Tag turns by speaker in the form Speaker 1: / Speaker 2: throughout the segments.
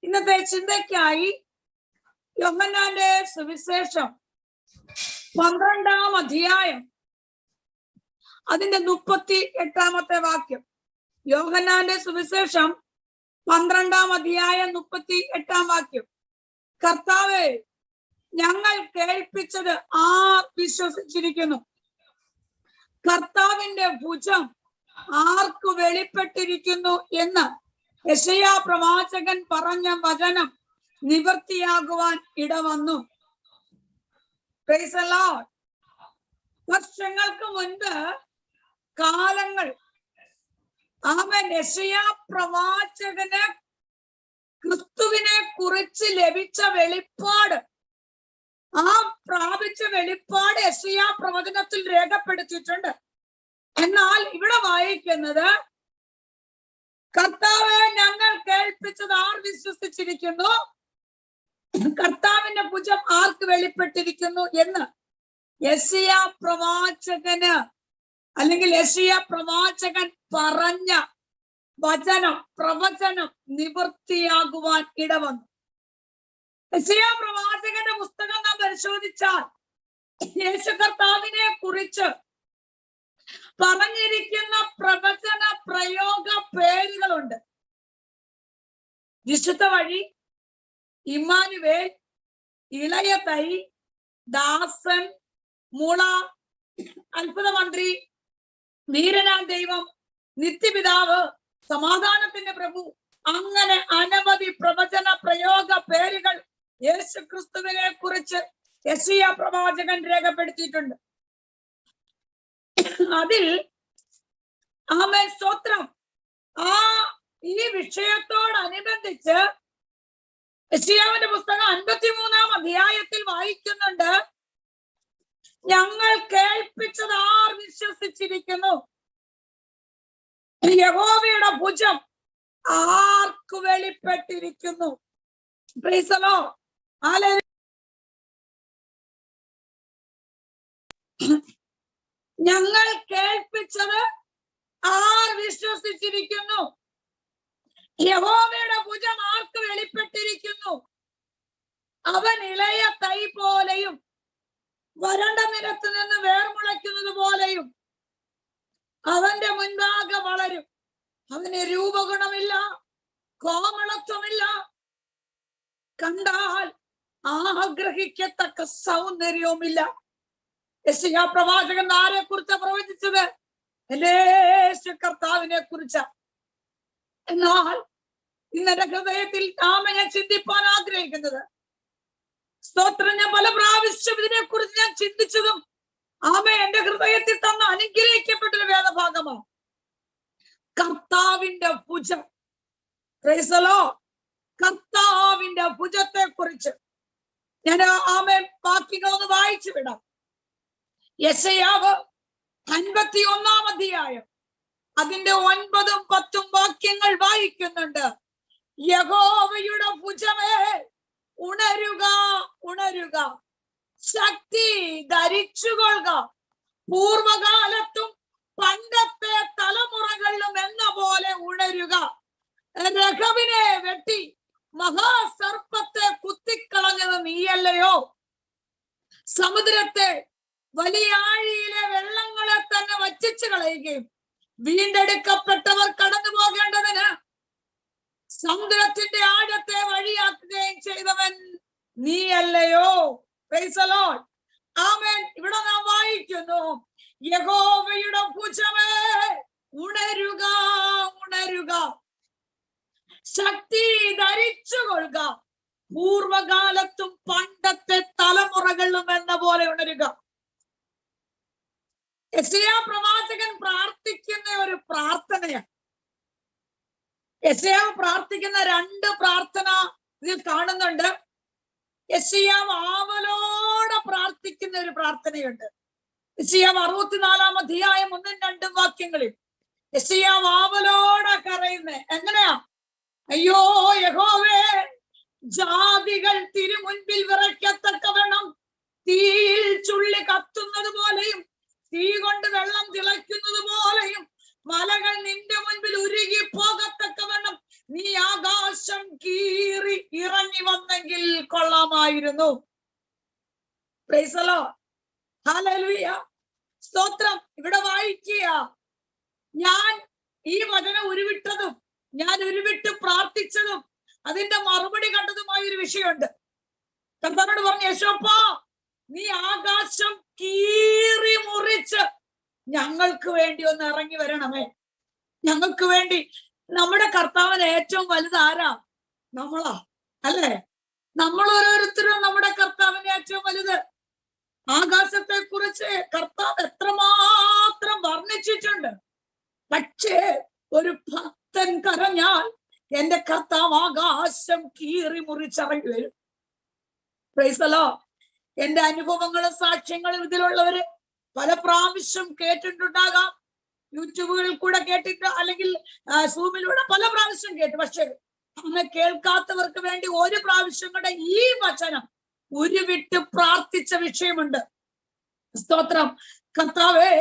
Speaker 1: ഇന്നത്തെ ചിന്തയ്ക്കായി യോഹന്നാന്റെ സുവിശേഷം 12-ാം അധ്യായം അതിന്റെ 38-ാമത്തെ വാക്യം. യോഹന്നാന്റെ സുവിശേഷം 12-ാം അധ്യായം 38-ാം വാക്യം. കർത്താവേ, ഞങ്ങൾ കേൾപ്പിച്ചത് ആർ വിശ്വസിച്ചിരിക്കുന്നു? കർത്താവിന്റെ ഭുജം ആർക്ക് വെളിപ്പെട്ടിരിക്കുന്നു എന്ന് യെശയ്യാ പ്രവാചകൻ പറഞ്ഞ വചനം നിവൃത്തിയാകുവാൻ ഇടവന്നു. Praise the Lord. വർഷങ്ങൾക്ക് മുൻപ് കാലങ്ങൾ യെശയ്യാ പ്രവാചകന് ക്രിസ്തുവിനെ കുറിച്ച് ലഭിച്ച വെളിപ്പാട്, ആ പ്രാപിച്ച വെളിപ്പാട് യെശയ്യാ പ്രവചനത്തിൽ രേഖപ്പെടുത്തിയിട്ടുണ്ട്. എന്നാൽ ഇവിടെ വായിക്കുന്നത്, കർത്താവെ, ഞങ്ങൾ കേൾപ്പിച്ചത് ആർ വിശ്വസിച്ചിരിക്കുന്നു? കർത്താവിന്റെ ഭുജം ആർക്ക് വെളിപ്പെട്ടിരിക്കുന്നു എന്ന് യെശയ്യാ പ്രവാചകന് അല്ലെങ്കിൽ യെശയ്യാ പ്രവാചകൻ പറഞ്ഞ പ്രവചനം നിവൃത്തിയാകുവാൻ ഇടവന്നു. യെശയ്യാ പ്രവാചകന്റെ പുസ്തകം നാം പരിശോധിച്ചാൽ യേശു കർത്താവിനെ കുറിച്ച് പറഞ്ഞിരിക്കുന്ന പ്രവചന പ്രയോഗ പേരുകളുണ്ട്. വിശുദ്ധ വഴി, ഇമ്മാനുവേൽ, ഇളയ തൈ, ദാസൻ, മുള, അത്ഭുതമന്ത്രി, വീരനാം ദൈവം, നിത്യപിതാവ്, സമാധാനത്തിന്റെ പ്രഭു, അങ്ങനെ അനവധി പ്രവചന പ്രയോഗ പേരുകൾ യേശു ക്രിസ്തുവിനെ കുറിച്ച് യെശയ്യാ പ്രവാചകൻ രേഖപ്പെടുത്തിയിട്ടുണ്ട്. അതിൽ ആമേൻ സ്തോത്രം, ഈ വിഷയത്തോടനുബന്ധിച്ച് യെശയ്യാവിന്റെ പുസ്തകം 53-ാം അധ്യായത്തിൽ വായിക്കുന്നുണ്ട്, ഞങ്ങൾ കേൾപ്പിച്ചത് ആർ വിശ്വസിച്ചിരിക്കുന്നു? യഹോവയുടെ ഭുജം ആർക്ക് വെളിപ്പെട്ടിരിക്കുന്നു? Praise the Lord. ഹല്ലേലൂയ. ഞങ്ങൾ കേൾപ്പിച്ചത് ആർ വിശ്വസിച്ചിരിക്കുന്നു? യഹോവയുടെ ഭുജം ആർക്ക് വെളിപ്പെട്ടിരിക്കുന്നു? അവൻ ഇളയ തൈ പോലെയും വരണ്ട നിലത്ത് നിന്ന് വേർമുളയ്ക്കുന്നത് പോലെയും അവന്റെ മുൻപാകെ വളരും. അവന് രൂപഗുണമില്ല, കോമളത്വമില്ല, കണ്ടാൽ ആഗ്രഹിക്കത്തക്ക സൗന്ദര്യവുമില്ല. യെശയ്യാ പ്രവാചകൻ ആരെ കുറിച്ചാ പ്രവചിച്ചത്? യേശു കർത്താവിനെ കുറിച്ചാ. എന്നാൽ ഇന്നെന്റെ ഹൃദയത്തിൽ ഞാൻ ചിന്തിപ്പാൻ ആഗ്രഹിക്കുന്നത്, സ്തോത്രം, ഞാൻ പല പ്രാവശ്യം ഇതിനെ കുറിച്ച് ഞാൻ ചിന്തിച്ചതും എന്റെ ഹൃദയത്തിൽ തന്ന അനുഗ്രഹിക്കപ്പെട്ടൊരു വേദഭാഗമാണ്. കർത്താവിന്റെ ഭുജം. Price the Lord. കർത്താവിന്റെ ഭുജത്തെ കുറിച്ച് ഞാൻ വാക്യങ്ങളൊന്ന് വായിച്ചു വിടാം. യെശയ്യാവ് 51-ാം അധ്യായം അതിന്റെ 9-ഉം 10-ഉം വാക്യങ്ങൾ വായിക്കുന്നുണ്ട്. യഹോവയുടെ ഭുജമേ, ഉണരുക, ഉണരുക, ശക്തി ധരിച്ചുകൊള്ളുക, പൂർവകാലത്തും പണ്ടത്തെ തലമുറകളിലും എന്ന പോലെ ഉണരുക. രഹബിനെ വെട്ടി മഹാസർപ്പത്തെ കുത്തിക്കളഞ്ഞത് നീയല്ലയോ? സമുദ്രത്തെ വലിയ ആഴിയിലെ വെള്ളങ്ങളെ തന്നെ വറ്റിച്ചു കളയുകയും വീണ്ടെടുക്കപ്പെട്ടവർ കടന്നു പോകേണ്ടതിന് സമുദ്രത്തിന്റെ ആഴത്തെ വഴിയാക്കുകയും ചെയ്തവൻ നീയല്ലയോ? Praise the Lord. ആമേൻ. ഇവിടെ നാം വായിക്കുന്നു, യഹോവയുടെ ഭുജമേ, ഉണരുക, ഉണരുക, ശക്തി ധരിച്ചുകൊള്ളുക, പൂർവകാലത്തും പണ്ടത്തെ തലമുറകളിലും എന്ന പോലെ ഉണരുക. യെശയ്യാ പ്രവാചകൻ പ്രാർത്ഥിക്കുന്ന ഒരു പ്രാർത്ഥനയാണ്. യെശയ്യാവ് പ്രാർത്ഥിക്കുന്ന 2 പ്രാർത്ഥന ഇതിൽ കാണുന്നുണ്ട്. യെശയ്യാവ് ആവലോടെ പ്രാർത്ഥിക്കുന്ന ഒരു പ്രാർത്ഥനയുണ്ട്. യെശയ്യാവ് 64-ാം അധ്യായം 1-ഉം 2-ഉം വാക്യങ്ങളിൽ യെശയ്യാവ് ആവലോടെ കരയുന്നേ എങ്ങനെയാ? അയ്യോ യഹോവേ, ജാതികൾ തിരുമുൻപിൽ വിറയ്ക്കത്തക്കവണ്ണം തീയിൽ ചുള്ളി കത്തുന്നത് പോലെയും തീ കൊണ്ട് വെള്ളം തിളയ്ക്കുന്നത് പോലെയും മലകൾ നിന്റെ മുൻപിൽ ഉരുകി പോകത്തക്കവണ്ണം നീ ആകാശം കീറി ഇറങ്ങി വന്നെങ്കിൽ കൊള്ളാമായിരുന്നു. Price the Lord. ഹല്ലേലൂയ. സ്തോത്രം. ഇവിടെ വായിക്കുക, ഞാൻ ഈ വചനം ഉരുവിട്ടതും ഞാൻ ഉരുവിട്ട് പ്രാർത്ഥിച്ചതും അതിന്റെ മറുപടി കണ്ടതുമായ ഒരു വിഷയമുണ്ട്. കർത്താവിനോട് പറഞ്ഞു, യേശോപ്പാ നീ ആകാശം കീറി മുറിച്ച് ഞങ്ങൾക്ക് വേണ്ടി ഒന്ന് ഇറങ്ങി വരണമേ. ഞങ്ങൾക്ക് വേണ്ടി. നമ്മുടെ കർത്താവിന് ഏറ്റവും വലുത് ആരാ? നമ്മളാ, അല്ലേ? നമ്മൾ ഓരോരുത്തരും നമ്മുടെ കർത്താവിന് ഏറ്റവും വലുത്. ആകാശത്തെ കുറിച്ച് കർത്താവ് എത്രമാത്രം വർണ്ണിച്ചിട്ടുണ്ട്. പക്ഷേ ഒരു ഭക്തൻ കരഞ്ഞാൽ എന്റെ കർത്താവ് ആകാശം കീറി മുറിച്ചിറങ്ങി വരും. Price the Lord. എന്റെ അനുഭവങ്ങളും സാക്ഷ്യങ്ങളും ഇതിലുള്ളവര് പല പ്രാവശ്യം കേട്ടിട്ടുണ്ടാകാം. യൂട്യൂബുകളിൽ കൂടെ കേട്ടിട്ട്, അല്ലെങ്കിൽ സൂമിലൂടെ പല പ്രാവശ്യം കേട്ടു. പക്ഷെ അന്ന് കേൾക്കാത്തവർക്ക് വേണ്ടി ഒരു പ്രാവശ്യം കൂടെ ഈ വചനം ഉരുവിട്ട് പ്രാർത്ഥിച്ച വിഷയമുണ്ട്. സ്തോത്രം. കർത്താവേ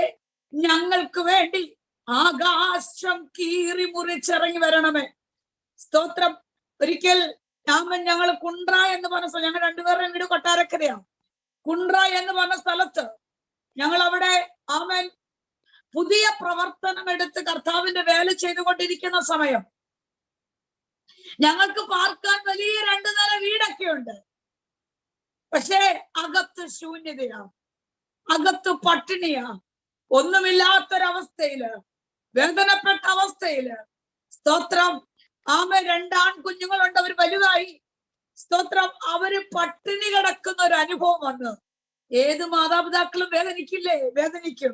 Speaker 1: ഞങ്ങൾക്ക് വേണ്ടി ആകാശം കീറി മുറിച്ചിറങ്ങി വരണമേ. സ്തോത്രം. ഒരിക്കൽ ഞങ്ങൾ കുണ്ട്ര എന്ന് പറഞ്ഞ സ്ഥലം, ഞങ്ങൾ രണ്ടുപേരുടെയും വീട് കൊട്ടാരക്കരയാണ്. കുണ്ട്ര എന്ന് പറഞ്ഞ സ്ഥലത്ത് ഞങ്ങൾ അവിടെ ആമേൻ പുതിയ പ്രവർത്തനം എടുത്ത് കർത്താവിന്റെ വേല ചെയ്തുകൊണ്ടിരിക്കുന്ന സമയം ഞങ്ങൾക്ക് പാർക്കാൻ വലിയ 2 നില വീടൊക്കെ ഉണ്ട്. പക്ഷേ അകത്ത് ശൂന്യതയാ, അകത്ത് പട്ടിണിയാ, ഒന്നുമില്ലാത്തൊരവസ്ഥയില്, വേദനപ്പെട്ട അവസ്ഥയില്. സ്തോത്രം. ആമേൻ 2 ആൺകുഞ്ഞുങ്ങളുണ്ട്, അവർ വലുതായി. സ്തോത്രം. അവര് പട്ടിണി കിടക്കുന്ന ഒരു അനുഭവം വന്നു. ഏത് മാതാപിതാക്കളും വേദനിക്കില്ലേ? വേദനിക്കും.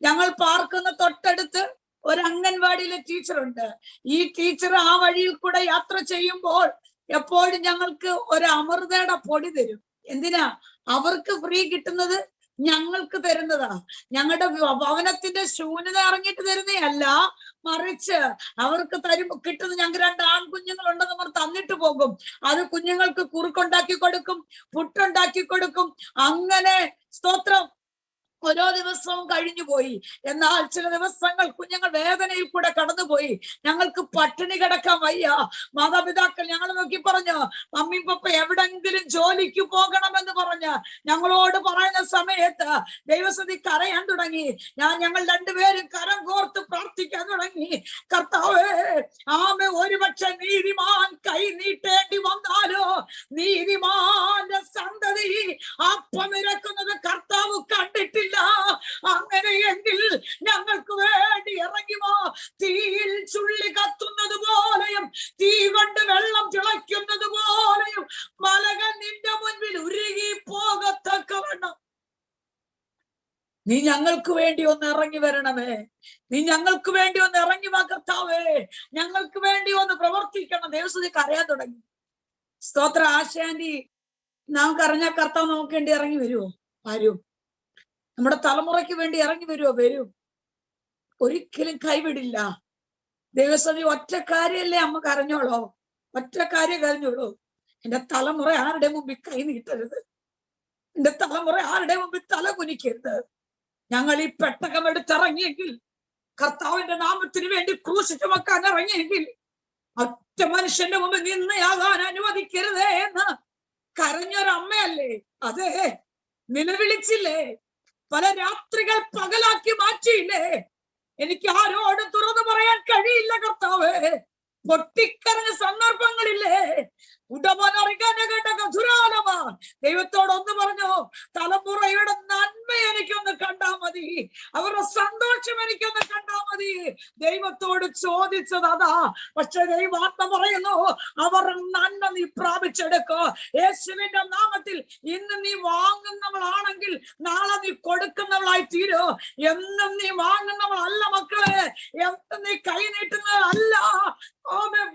Speaker 1: ഞങ്ങൾ പാർക്കുന്ന തൊട്ടടുത്ത് ഒരു അംഗൻവാടിയിലെ ടീച്ചറുണ്ട്. ഈ ടീച്ചർ ആ വഴിയിൽ കൂടെ യാത്ര ചെയ്യുമ്പോൾ എപ്പോഴും ഞങ്ങൾക്ക് ഒരു അമൃതയുടെ പൊടി തരും. എന്തിനാ? അവർക്ക് ഫ്രീ കിട്ടുന്നത് ഞങ്ങൾക്ക് തരുന്നതാ. ഞങ്ങളുടെ ഭവനത്തിന്റെ ശൂന്യത ഇറങ്ങിയിട്ട് തരുന്നതല്ല, മറിച്ച് അവർക്ക് കിട്ടുന്നത്. ഞങ്ങൾക്ക് 2 ആൺകുഞ്ഞുങ്ങളുണ്ടെന്ന് അവർ തന്നിട്ട് പോകും. അത് കുഞ്ഞുങ്ങൾക്ക് കുറുക്കുണ്ടാക്കി കൊടുക്കും, പുട്ടുണ്ടാക്കി കൊടുക്കും. അങ്ങനെ സ്തോത്രം ഓരോ ദിവസവും കഴിഞ്ഞു പോയി. എന്നാൽ ചില ദിവസങ്ങൾ കുഞ്ഞുങ്ങൾ വേദനയിൽ കൂടെ കടന്നുപോയി. ഞങ്ങൾക്ക് പട്ടിണി കിടക്കാൻ വയ്യ. മാതാപിതാക്കൾ ഞങ്ങൾ നോക്കി പറഞ്ഞു, മമ്മി പപ്പ എവിടെങ്കിലും ജോലിക്ക് പോകണമെന്ന് പറഞ്ഞ് ഞങ്ങളോട് പറയുന്ന സമയത്ത് ദൈവസതി കരയാൻ തുടങ്ങി. ഞങ്ങൾ രണ്ടുപേരും കരം കോർത്ത് പ്രാർത്ഥിക്കാൻ തുടങ്ങി. കർത്താവേ, ആമേ ഒരുപക്ഷെ നീതിമാൻ കൈ നീട്ടേണ്ടി വന്നാലോ, നീതിമാന്റെ സന്തതി അപ്പമിരക്കുന്നത് കർത്താവ് കണ്ടിട്ടില്ല. അങ്ങനെയെങ്കിൽ ഞങ്ങൾക്ക് വേണ്ടി ഇറങ്ങി വാ. തീയിൽ ചുള്ളി കത്തുന്നത് പോലെയും തീ കൊണ്ട് വെള്ളം തിളയ്ക്കുന്നത് പോലെയും മലകൾ നിന്റെ മുൻപിൽ ഉരുകി പോകത്തക്കവണ്ണം നീ ഞങ്ങൾക്ക് വേണ്ടി ഒന്ന് ഇറങ്ങി വരണമേ. നീ ഞങ്ങൾക്ക് വേണ്ടി ഒന്ന് ഇറങ്ങി വാ കർത്താവേ. ഞങ്ങൾക്ക് വേണ്ടി ഒന്ന് പ്രവർത്തിക്കണം. ദേവസ്വതിക്ക് അറിയാൻ തുടങ്ങി. സ്തോത്ര. ആശാന്റി നാം കരഞ്ഞ കർത്താവ് നമുക്ക് വേണ്ടി ഇറങ്ങി വരുമോ? വരും. നമ്മുടെ തലമുറയ്ക്ക് വേണ്ടി ഇറങ്ങി വരുമോ? വരും. ഒരിക്കലും കൈവിടില്ല. ദൈവസഭ ഒറ്റ കാര്യല്ലേ അമ്മ കരഞ്ഞോളോ? ഒറ്റ കാര്യം കരഞ്ഞോളൂ. എന്റെ തലമുറ ആരുടെ മുമ്പിൽ കൈ നീട്ടരുത്. എന്റെ തലമുറ ആരുടെ മുമ്പിൽ തല കുനിക്കരുത്. ഞങ്ങൾ ഈ പെട്ടകം എടുത്തിറങ്ങിയെങ്കിൽ, കർത്താവിന്റെ നാമത്തിന് വേണ്ടി ക്രൂശ് ചുമക്കാൻ ഇറങ്ങിയെങ്കിൽ, ഒറ്റ മനുഷ്യന്റെ മുമ്പിൽ നിന്നയാകാൻ അനുവദിക്കരുതേ എന്ന് കരഞ്ഞൊരമ്മയല്ലേ? അതെ, നിലവിളിച്ചില്ലേ? പല രാത്രികൾ പകലാക്കി മാറ്റിയില്ലേ? എനിക്ക് ആരോടും തുറന്നു പറയാൻ കഴിയില്ല കർത്താവേ. പൊട്ടിക്കരഞ്ഞ സന്ദർഭങ്ങളില്ലേ? ദൈവത്തോട് ഒന്ന് പറഞ്ഞു, തലമുറയുടെ നന്മ എനിക്കൊന്ന് കണ്ടാ മതി, അവരുടെ സന്തോഷം എനിക്കൊന്ന് കണ്ടാ മതി. ദൈവത്തോട് ചോദിച്ചത് അതാ. പക്ഷെ ദൈവാത്മ പറയുന്നു, അവരുടെ നന്മ നീ പ്രാപിച്ചെടുക്കോ. യേശുവിന്റെ നാമത്തിൽ ഇന്ന് നീ വാങ്ങുന്നവളാണെങ്കിൽ നാളെ നീ കൊടുക്കുന്നവളായി തീരോ. എന്നും നീ വാങ്ങുന്നവളല്ല മക്കളെ, എന്നും നീ കൈ നീട്ടുന്നതല്ല.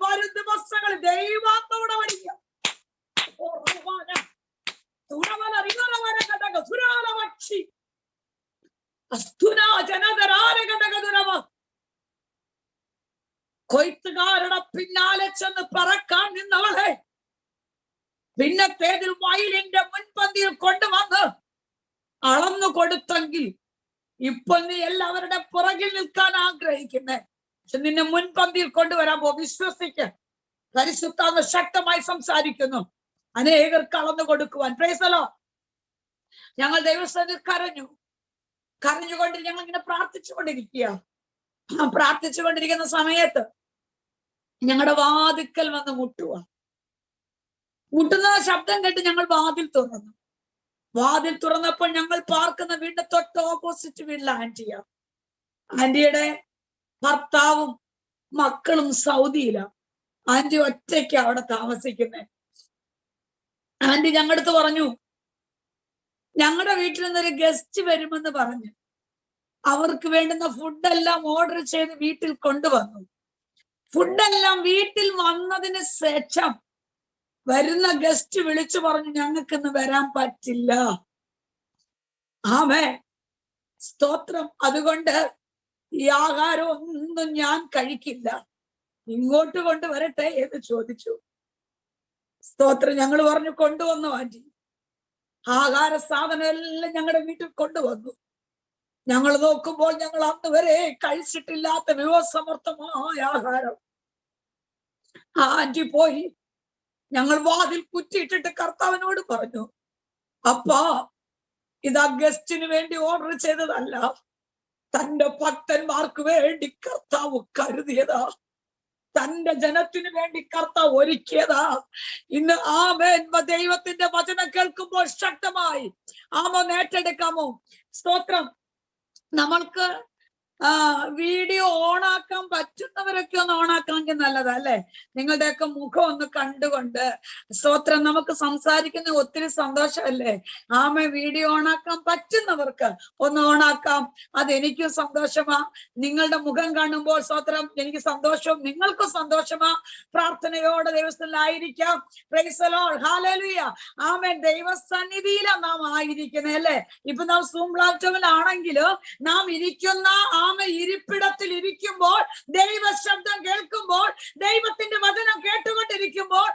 Speaker 1: വരും ദിവസങ്ങളിൽ ദൈവാത്മയുടെ വരിക. കൊയ്ത്തുകാരുടെ പിന്നാലെ ചെന്ന് പറക്കാൻ നിന്നവളെ പിന്നത്തേതിൽ വയലിന്റെ മുൻപന്തിയിൽ കൊണ്ടുവന്ന് അളന്നു കൊടുത്തെങ്കിൽ ഇപ്പൊ നീ എല്ലാവരുടെ പുറകിൽ നിൽക്കാൻ ആഗ്രഹിക്കുന്നേ, പക്ഷെ നിന്നെ മുൻപന്തിയിൽ കൊണ്ടുവരാൻ പോ. വിശ്വസിക്ക. പരിശുദ്ധാത്മ ശക്തമായി സംസാരിക്കുന്നു. അനേകർ കളന്നു കൊടുക്കുവാൻ. Price the Lord. ഞങ്ങൾ ദൈവസന്നിധിയിൽ കരഞ്ഞുകൊണ്ട് ഞങ്ങൾ ഇങ്ങനെ പ്രാർത്ഥിച്ചുകൊണ്ടിരിക്കുന്ന സമയത്ത് ഞങ്ങളുടെ വാതിക്കൽ വന്ന് മുട്ടുന്ന ശബ്ദം കേട്ട് ഞങ്ങൾ വാതിൽ തുറന്നപ്പോൾ ഞങ്ങൾ പാർക്കുന്ന വീടിന്റെ തൊട്ട് ഓപ്പോസിറ്റ് വീട്ടിലെ ആന്റിയുടെ ഭർത്താവും മക്കളും സൗദിയിലാണ്. ആന്റി ഒറ്റയ്ക്ക് അവിടെ താമസിക്കുന്നത്. ആന്റി ഞങ്ങളുടെ അടുത്ത് പറഞ്ഞു, ഞങ്ങളുടെ വീട്ടിൽ നിന്നൊരു ഗസ്റ്റ് വരുമെന്ന് പറഞ്ഞ് അവർക്ക് വേണ്ടുന്ന ഫുഡെല്ലാം ഓർഡർ ചെയ്ത് വീട്ടിൽ കൊണ്ടുവന്നു. ഫുഡെല്ലാം വീട്ടിൽ വന്നതിന് ശേഷം വരുന്ന ഗസ്റ്റ് വിളിച്ചു പറഞ്ഞു, ഞങ്ങൾക്കിന്ന് വരാൻ പറ്റില്ല. ആമേൻ, സ്തോത്രം. അതുകൊണ്ട് ഈ ആഹാരം ഒന്നും ഞാൻ കഴിക്കില്ല, ഇങ്ങോട്ട് കൊണ്ടുവരട്ടെ എന്ന് ചോദിച്ചു. സ്തോത്രം. ഞങ്ങൾ പറഞ്ഞു കൊണ്ടുവന്നു ആന്റി. ആഹാര സാധനം എല്ലാം ഞങ്ങളുടെ വീട്ടിൽ കൊണ്ടുവന്നു. ഞങ്ങൾ നോക്കുമ്പോൾ ഞങ്ങൾ അന്ന് വരെ കഴിച്ചിട്ടില്ലാത്ത വിഭവസമർത്ഥമായ ആഹാരം. ആന്റി പോയി. ഞങ്ങൾ വാതിൽ കുറ്റിയിട്ടിട്ട് കർത്താവിനോട് പറഞ്ഞു, അപ്പാ, ഇതാ ഗസ്റ്റിന് വേണ്ടി ഓർഡർ ചെയ്തതല്ല, തന്റെ ഭക്തന്മാർക്ക് വേണ്ടി കർത്താവ് കരുതിയതാ, തന്റെ ജനത്തിന് വേണ്ടി കർത്താവ് ഒരുക്കിയതാ. ഇന്ന് ആമേൻ. ദൈവത്തിന്റെ വചനം കേൾക്കുമ്പോൾ ശക്തമായി ആമോൻ ഏറ്റെടുക്കാമോ? സ്തോത്രം. നമ്മൾക്ക് വീഡിയോ ഓണാക്കാൻ പറ്റുന്നവരൊക്കെ ഒന്ന് ഓണാക്കാമെങ്കിൽ നല്ലതല്ലേ? നിങ്ങളുടെയൊക്കെ മുഖം ഒന്ന് കണ്ടുകൊണ്ട് സ്തോത്രം നമുക്ക് സംസാരിക്കുന്ന ഒത്തിരി സന്തോഷമല്ലേ? ആമേ, വീഡിയോ ഓണാക്കാൻ പറ്റുന്നവർക്ക് ഒന്ന് ഓണാക്കാം. അതെനിക്കും സന്തോഷമാ. നിങ്ങളുടെ മുഖം കാണുമ്പോൾ സ്തോത്രം എനിക്ക് സന്തോഷവും നിങ്ങൾക്കും സന്തോഷമാ. പ്രാർത്ഥനയോടെ ദൈവസ്ഥലായിരിക്കാം. Praise the Lord. ഹല്ലേലൂയ. ആമേൻ. ദൈവസന്നിധിയിലാണ് നാം ആയിരിക്കുന്നത് അല്ലേ? ഇപ്പൊ നാം സൂം പ്ലാറ്റ്ഫോമിലാണെങ്കിലും നാം ഇരിക്കുന്ന ഇരിപ്പിടത്തിൽ ഇരിക്കുമ്പോൾ, ദൈവ ശബ്ദം കേൾക്കുമ്പോൾ, ദൈവത്തിന്റെ വചനം കേട്ടുകൊണ്ടിരിക്കുമ്പോൾ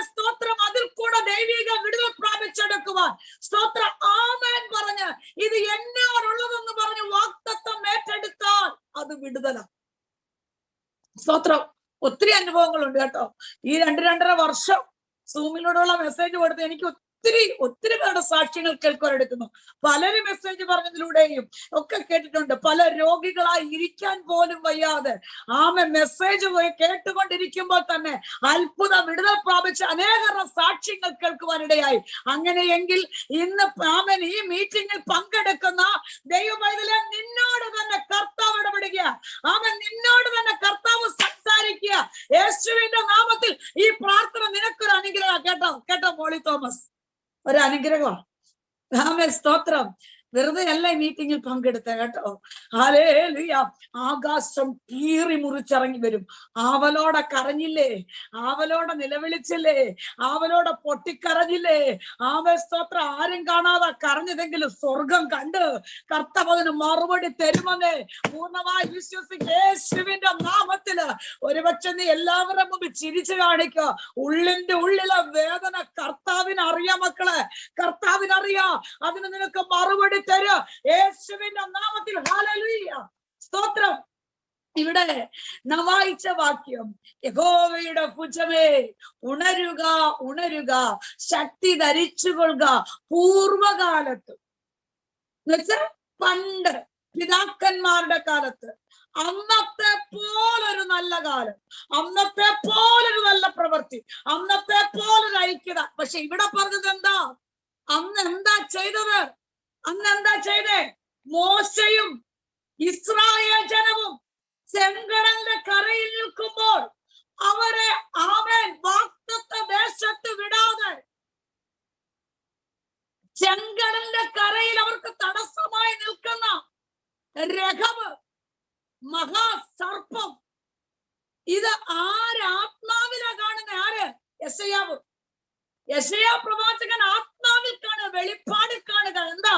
Speaker 1: സ്തോത്രം, അതിൽ കൂടെ ദൈവിക വിടുതൽ പ്രാപിച്ചെടുക്കുവാൻ സ്തോത്രം ആമേൻ പറഞ്ഞ് ഇത് എന്നോടുള്ളതെന്ന് പറഞ്ഞ് വാഗ്ദത്തം ഏറ്റെടുത്താൽ അത് വിടുതലാണ്. സ്തോത്രം. ഒത്തിരി അനുഭവങ്ങളുണ്ട് കേട്ടോ. ഈ 2-2.5 വർഷം സൂമിലൂടെയുള്ള മെസ്സേജ് കൊടുത്ത് എനിക്ക് ഒത്തിരി പേരുടെ സാക്ഷ്യങ്ങൾ കേൾക്കാനെടുക്കുന്നു. പലരും മെസ്സേജ് പറഞ്ഞതിലൂടെയും ഒക്കെ കേട്ടിട്ടുണ്ട്. പല രോഗികളായി ഇരിക്കാൻ പോലും വയ്യാതെ മെസ്സേജ് കേട്ടുകൊണ്ടിരിക്കുമ്പോൾ തന്നെ അത്ഭുത വിടുതൽ പ്രാപിച്ച അനേകം സാക്ഷ്യങ്ങൾ കേൾക്കുവാനിടയായി. അങ്ങനെയെങ്കിൽ ഇന്ന് ഈ മീറ്റിംഗിൽ പങ്കെടുക്കുന്ന ദൈവമൈതലേ, നിന്നോട് തന്നെ കർത്താവ് ഇടപെടുക. നിന്നോട് തന്നെ കർത്താവ് സംസാരിക്കുക. യേശുവിന്റെ നാമത്തിൽ ഈ പ്രാർത്ഥന നിനക്കൊരു അനുഗ്രഹം. കേട്ടോ മോളി തോമസ്, ഒരു അനുഗ്രഹമാണ്. സ്തോത്രം. വെറുതെ അല്ല ഈ മീറ്റിംഗിൽ പങ്കെടുത്ത കേട്ടോ. ഹല്ലേലൂയ. ആകാശം കീറി മുറിച്ചിറങ്ങി വരും. ആവലോടെ കരഞ്ഞില്ലേ? ആവലോടെ നിലവിളിച്ചില്ലേ? ആവലോടെ പൊട്ടിക്കരഞ്ഞില്ലേ? സ്തോത്രം. ആരും കാണാതെ കരഞ്ഞതെങ്കിലും സ്വർഗം കണ്ട് കർത്താവ് അതിന് മറുപടി തരുമെന്ന് പൂർണ്ണമായി വിശ്വസിക്കുക. യേശുവിന്റെ നാമത്തില് ഒരുപക്ഷെ നീ എല്ലാവരുടെ മുമ്പിൽ ചിരിച്ചു കാണിക്കുക. ഉള്ളിന്റെ ഉള്ളിലെ വേദന കർത്താവിന് അറിയാം മക്കളെ, കർത്താവിനറിയാം. അതിന് നിനക്ക് മറുപടി തരുക യേശുവിന്റെ നാമത്തിൽ. ഹല്ലേലൂയ. സ്തോത്രം. ഇവിടെ നാം വായിച്ച വാക്യം, യഹോവയുടെ ഭുജമേ ഉണരുക, ഉണരുക, ശക്തി ധരിച്ചുകൊള്ളുക. പൂർവകാലത്ത് എന്നുവെച്ചാൽ പണ്ട് പിതാക്കന്മാരുടെ കാലത്ത് അന്നത്തെ പോലൊരു നല്ല കാലം, അന്നത്തെ പോലൊരു നല്ല പ്രവൃത്തി, അന്നത്തെ പോലൊരു ഐക്യത. പക്ഷെ ഇവിടെ പറഞ്ഞത് എന്താ? അന്ന് എന്താ ചെയ്തത്? മോശയും ഇസ്രായേൽ ജനവും ചെങ്കടലിന്റെ കരയിൽ നിൽക്കുമ്പോൾ അവരെ വാഗ്ദത്ത ദേശത്ത് വിടാതെ ചെങ്കടലിന്റെ കരയിൽ അവർക്ക് തടസ്സമായി നിൽക്കുന്ന രഹബ് മഹാസർപ്പം, ഇത് ആത്മാവിലാ കാണുന്ന? യെശയ്യാ പ്രവാചകൻ ആത്മാവിൽ കാണുക, വെളിപ്പാടിൽ കാണുക. എന്താ?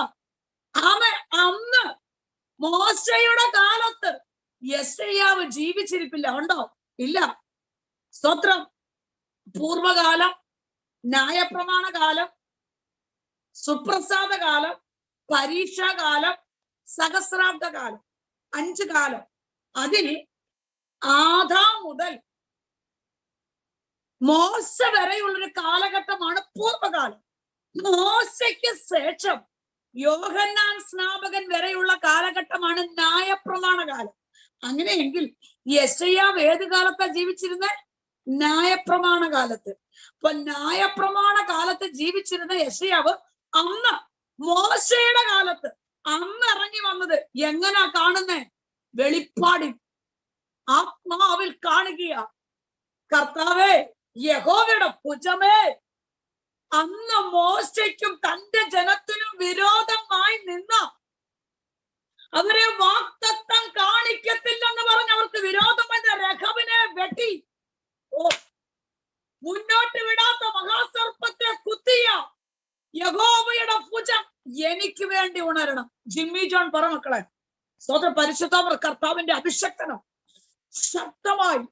Speaker 1: അന്ന് മോശയുടെ കാലത്ത് യെശയ്യാവ് ജീവിച്ചിരിപ്പില്ല. ഉണ്ടോ? ഇല്ല. സ്തോത്രം. പൂർവകാലം, ന്യായപ്രമാണ കാലം, സുപ്രസാദ കാലം, പരീക്ഷാകാലം, സഹസ്രാബ്ദ കാലം, 5 കാലം. അതിൽ ആദാം മുതൽ മോശ വരെയുള്ളൊരു കാലഘട്ടമാണ് പൂർവ്വകാലം. മോശയ്ക്ക് ശേഷം യോഹന്നാൻ സ്നാപകൻ വരെയുള്ള കാലഘട്ടമാണ് ന്യായപ്രമാണ കാലം. അങ്ങനെയെങ്കിൽ യെശയ്യാവ് ഏത് കാലത്താ ജീവിച്ചിരുന്നത്? ന്യായപ്രമാണ കാലത്ത്. അപ്പൊ ന്യായപ്രമാണ കാലത്ത് ജീവിച്ചിരുന്ന യെശയ്യാവ് അന്ന് മോശയുടെ കാലത്ത് അന്ന് ഇറങ്ങി വന്നത് എങ്ങനാ കാണുന്നേ? വെളിപ്പാടിൽ ആത്മാവിൽ കാണുകയാ. കർത്താവേ, യഹോവയുടെ ഭുജമേ, അന്ന് മോശയ്ക്കും തന്റെ ജനത്തിനും വിരോധമായി നിന്ന, അവരെ വാഗ്ദത്തം കാണിക്കത്തില്ലെന്ന് പറഞ്ഞ് അവർക്ക് വിരോധമെന്ന രഹബിനെ വെട്ടി മുന്നോട്ട് വിടാത്ത മഹാസർപ്പത്തെ കുത്തിയ യഹോവയുടെ ഭുജം എനിക്ക് വേണ്ടി ഉണരണം. ജിമ്മി ജോൺ പറ മക്കളെ. സ്വതന്ത്ര പരിശുദ്ധ കർത്താവിന്റെ അഭിഷക്തനം ശക്തമായി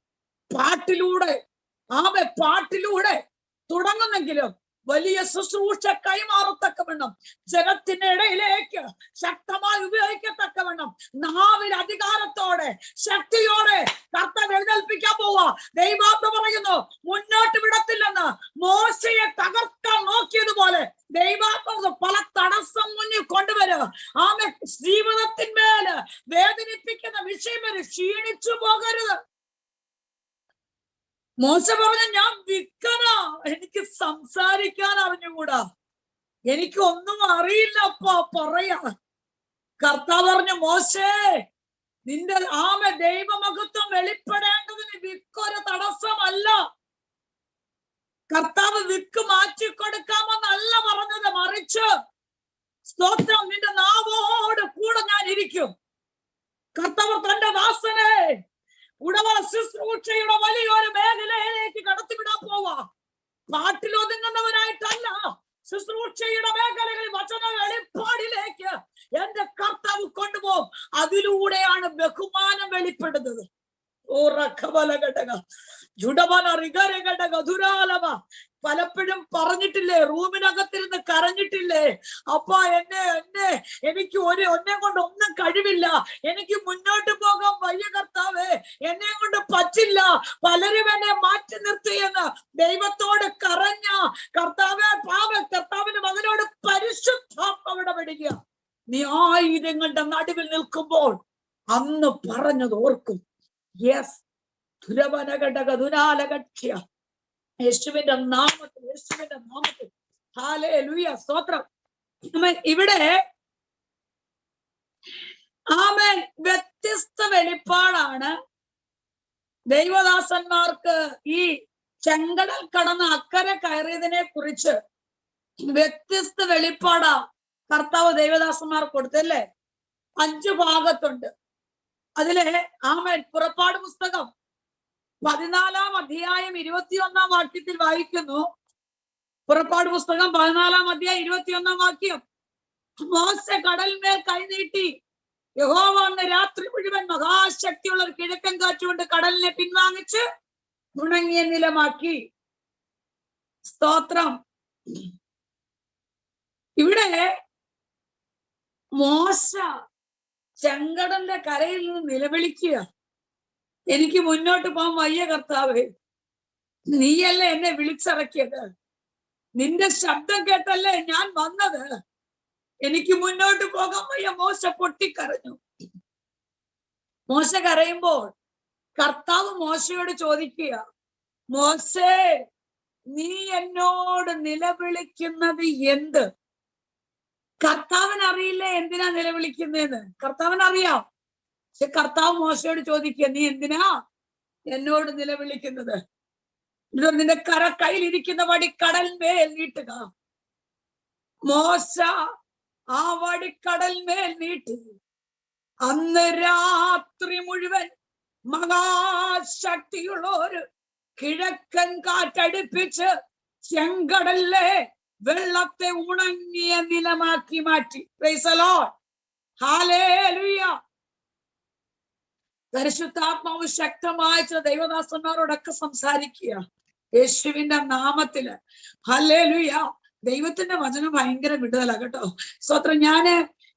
Speaker 1: പാട്ടിലൂടെ തുടങ്ങുന്നെങ്കിലും വലിയ ശുശ്രൂഷ കൈമാറത്തക്കവണ്ണം, ജനത്തിന്റെ ഇടയിലേക്ക് ശക്തമായി ഉപയോഗിക്കത്തക്കവണ്ണം നാവിൽ അധികാരത്തോടെ ശക്തിയോടെ കർത്താവ് എഴുന്നേൽപ്പിക്കാൻ പോവാ. ദൈവാത്മ പറയുന്നു, മുന്നോട്ട് വിടത്തില്ലെന്ന്. മോശയെ തകർക്കാൻ നോക്കിയതുപോലെ ദൈവാത്മ പല തടസ്സം മുന്നിൽ കൊണ്ടുവരും. ആമേ, ജീവിതത്തിന്മേല് വേദനിപ്പിക്കുന്ന വിഷയം വരെ ക്ഷീണിച്ചു പോകരുത്. മോശ പറഞ്ഞു, ഞാൻ വിക്കനാ, എനിക്ക് സംസാരിക്കാൻ അറിഞ്ഞുകൂടാ, എനിക്ക് ഒന്നും അറിയില്ല അപ്പാ പറയാ. കർത്താവ് പറഞ്ഞു, മോശേ, നിന്റെ ദൈവമഹത്വം വെളിപ്പെടേണ്ടതിന് വിക്കൊരു തടസ്സമല്ല. കർത്താവ് വിക്ക് മാറ്റിക്കൊടുക്കാമെന്നല്ല പറഞ്ഞത്, മറിച്ച് സ്തോത്രം, നിന്റെ നാവോട് കൂടെ ഞാൻ ഇരിക്കും. കർത്താവ് തന്റെ ദാസനെ ഉടമ ശുശ്രൂഷയുടെ വലിയൊരു മേഖലയിലേക്ക് കടത്തിവിടാൻ പോവാ. പാട്ടിലൊതുങ്ങുന്നവനായിട്ടല്ല, ശുശ്രൂഷയുടെ മേഖലകളിൽ വചന വെളിപ്പാടിലേക്ക് എന്റെ കർത്താവ് കൊണ്ടുപോകും. അതിലൂടെയാണ് ബഹുമാനം വെളിപ്പെടുന്നത്. പലപ്പോഴും പറഞ്ഞിട്ടില്ലേ, റൂമിനകത്തിരുന്ന് കരഞ്ഞിട്ടില്ലേ, അപ്പ എനിക്ക് ഒന്നെ കൊണ്ട് ഒന്നും കഴിവില്ല, എനിക്ക് മുന്നോട്ട് പോകാൻ വയ്യ കർത്താവേ, എന്നെ കൊണ്ട് പറ്റില്ല, പലരും എന്നെ മാറ്റി നിർത്തിയെന്ന് ദൈവത്തോട് കരഞ്ഞ കർത്താവിന്റെ മകനോട് പരിശുദ്ധാത്മാവിടെ വിടുക. നീ ആയുധങ്ങളുടെ നടുവിൽ നിൽക്കുമ്പോൾ അന്ന് പറഞ്ഞത് ഓർക്കും. യെസ്, യേശുവിന്റെ നാമത്തിൽ ഹല്ലേലൂയ, സ്തോത്രം. ഇവിടെ ആമേൻ വ്യത്യസ്ത വെളിപ്പാടാണ് ദൈവദാസന്മാർക്ക്. ഈ ചെങ്കടൽ കടന്ന് അക്കരെ കയറിയതിനെ കുറിച്ച് വ്യത്യസ്ത വെളിപ്പാടാ കർത്താവ് ദൈവദാസന്മാർ കൊടുത്തല്ലേ. 5 ഭാഗത്തുണ്ട്. അതിലെ ആമേൻ പുറപ്പാട് പുസ്തകം 14-ാം അധ്യായം 21-ാം വാക്യത്തിൽ വായിക്കുന്നു. പുറപ്പാട് പുസ്തകം 14-ാം അധ്യായം 21-ാം വാക്യം. മോശ കടലിന്മേൽ കൈനീട്ടി, യഹോവ അന്ന് രാത്രി മുഴുവൻ മഹാശക്തിയുള്ള ഒരു കിഴക്കൻ കാറ്റുകൊണ്ട് കടലിനെ പിൻവാങ്ങിച്ച് ഉണങ്ങിയ നിലമാക്കി. സ്തോത്രം. ഇവിടെ മോശ ചെങ്കടലിന്റെ കരയിൽ നിന്ന് നിലവിളിക്കുക, എനിക്ക് മുന്നോട്ട് പോകാൻ വയ്യ കർത്താവേ, നീയല്ലേ എന്നെ വിളിച്ചിറക്കിയത്, നിന്റെ ശബ്ദം കേട്ടല്ലേ ഞാൻ വന്നത്, എനിക്ക് മുന്നോട്ട് പോകാൻ വയ്യ. മോശ പൊട്ടിക്കരഞ്ഞു. മോശ കരയുമ്പോൾ കർത്താവ് മോശയോട് ചോദിക്കുക, മോശേ, നീ എന്നോട് നിലവിളിക്കുന്നത് എന്ത്? കർത്താവിനറിയില്ലേ എന്തിനാ നിലവിളിക്കുന്നതെന്ന്? കർത്താവിനറിയാം. പക്ഷെ കർത്താവ് മോശയോട് ചോദിക്കുക, നീ എന്തിനാ എന്നോട് നിലവിളിക്കുന്നത്? നിന്റെ കയ്യിലിരിക്കുന്ന വടി കടൽമേൽ നീട്ടുക. മോശ ആ വടി കടൽമേൽ നീട്ടി. അന്ന് രാത്രി മുഴുവൻ മഹാശക്തിയുള്ള ഒരു കിഴക്കൻ കാറ്റടിപ്പിച്ച് ചെങ്കടലിലെ വെള്ളത്തെ ഉണങ്ങിയ നിലമാക്കി മാറ്റി. Price the Lord, hallelujah. പരിശുദ്ധാത്മാവ് ശക്തമായ ചില ദൈവദാസന്മാരോടൊക്കെ സംസാരിക്കുക യേശുവിന്റെ നാമത്തില്. ഹല്ലേലൂയ. ദൈവത്തിന്റെ വചനം ഭയങ്കര വിടുതല കേട്ടോ. സ്തോത്രം. ഞാന്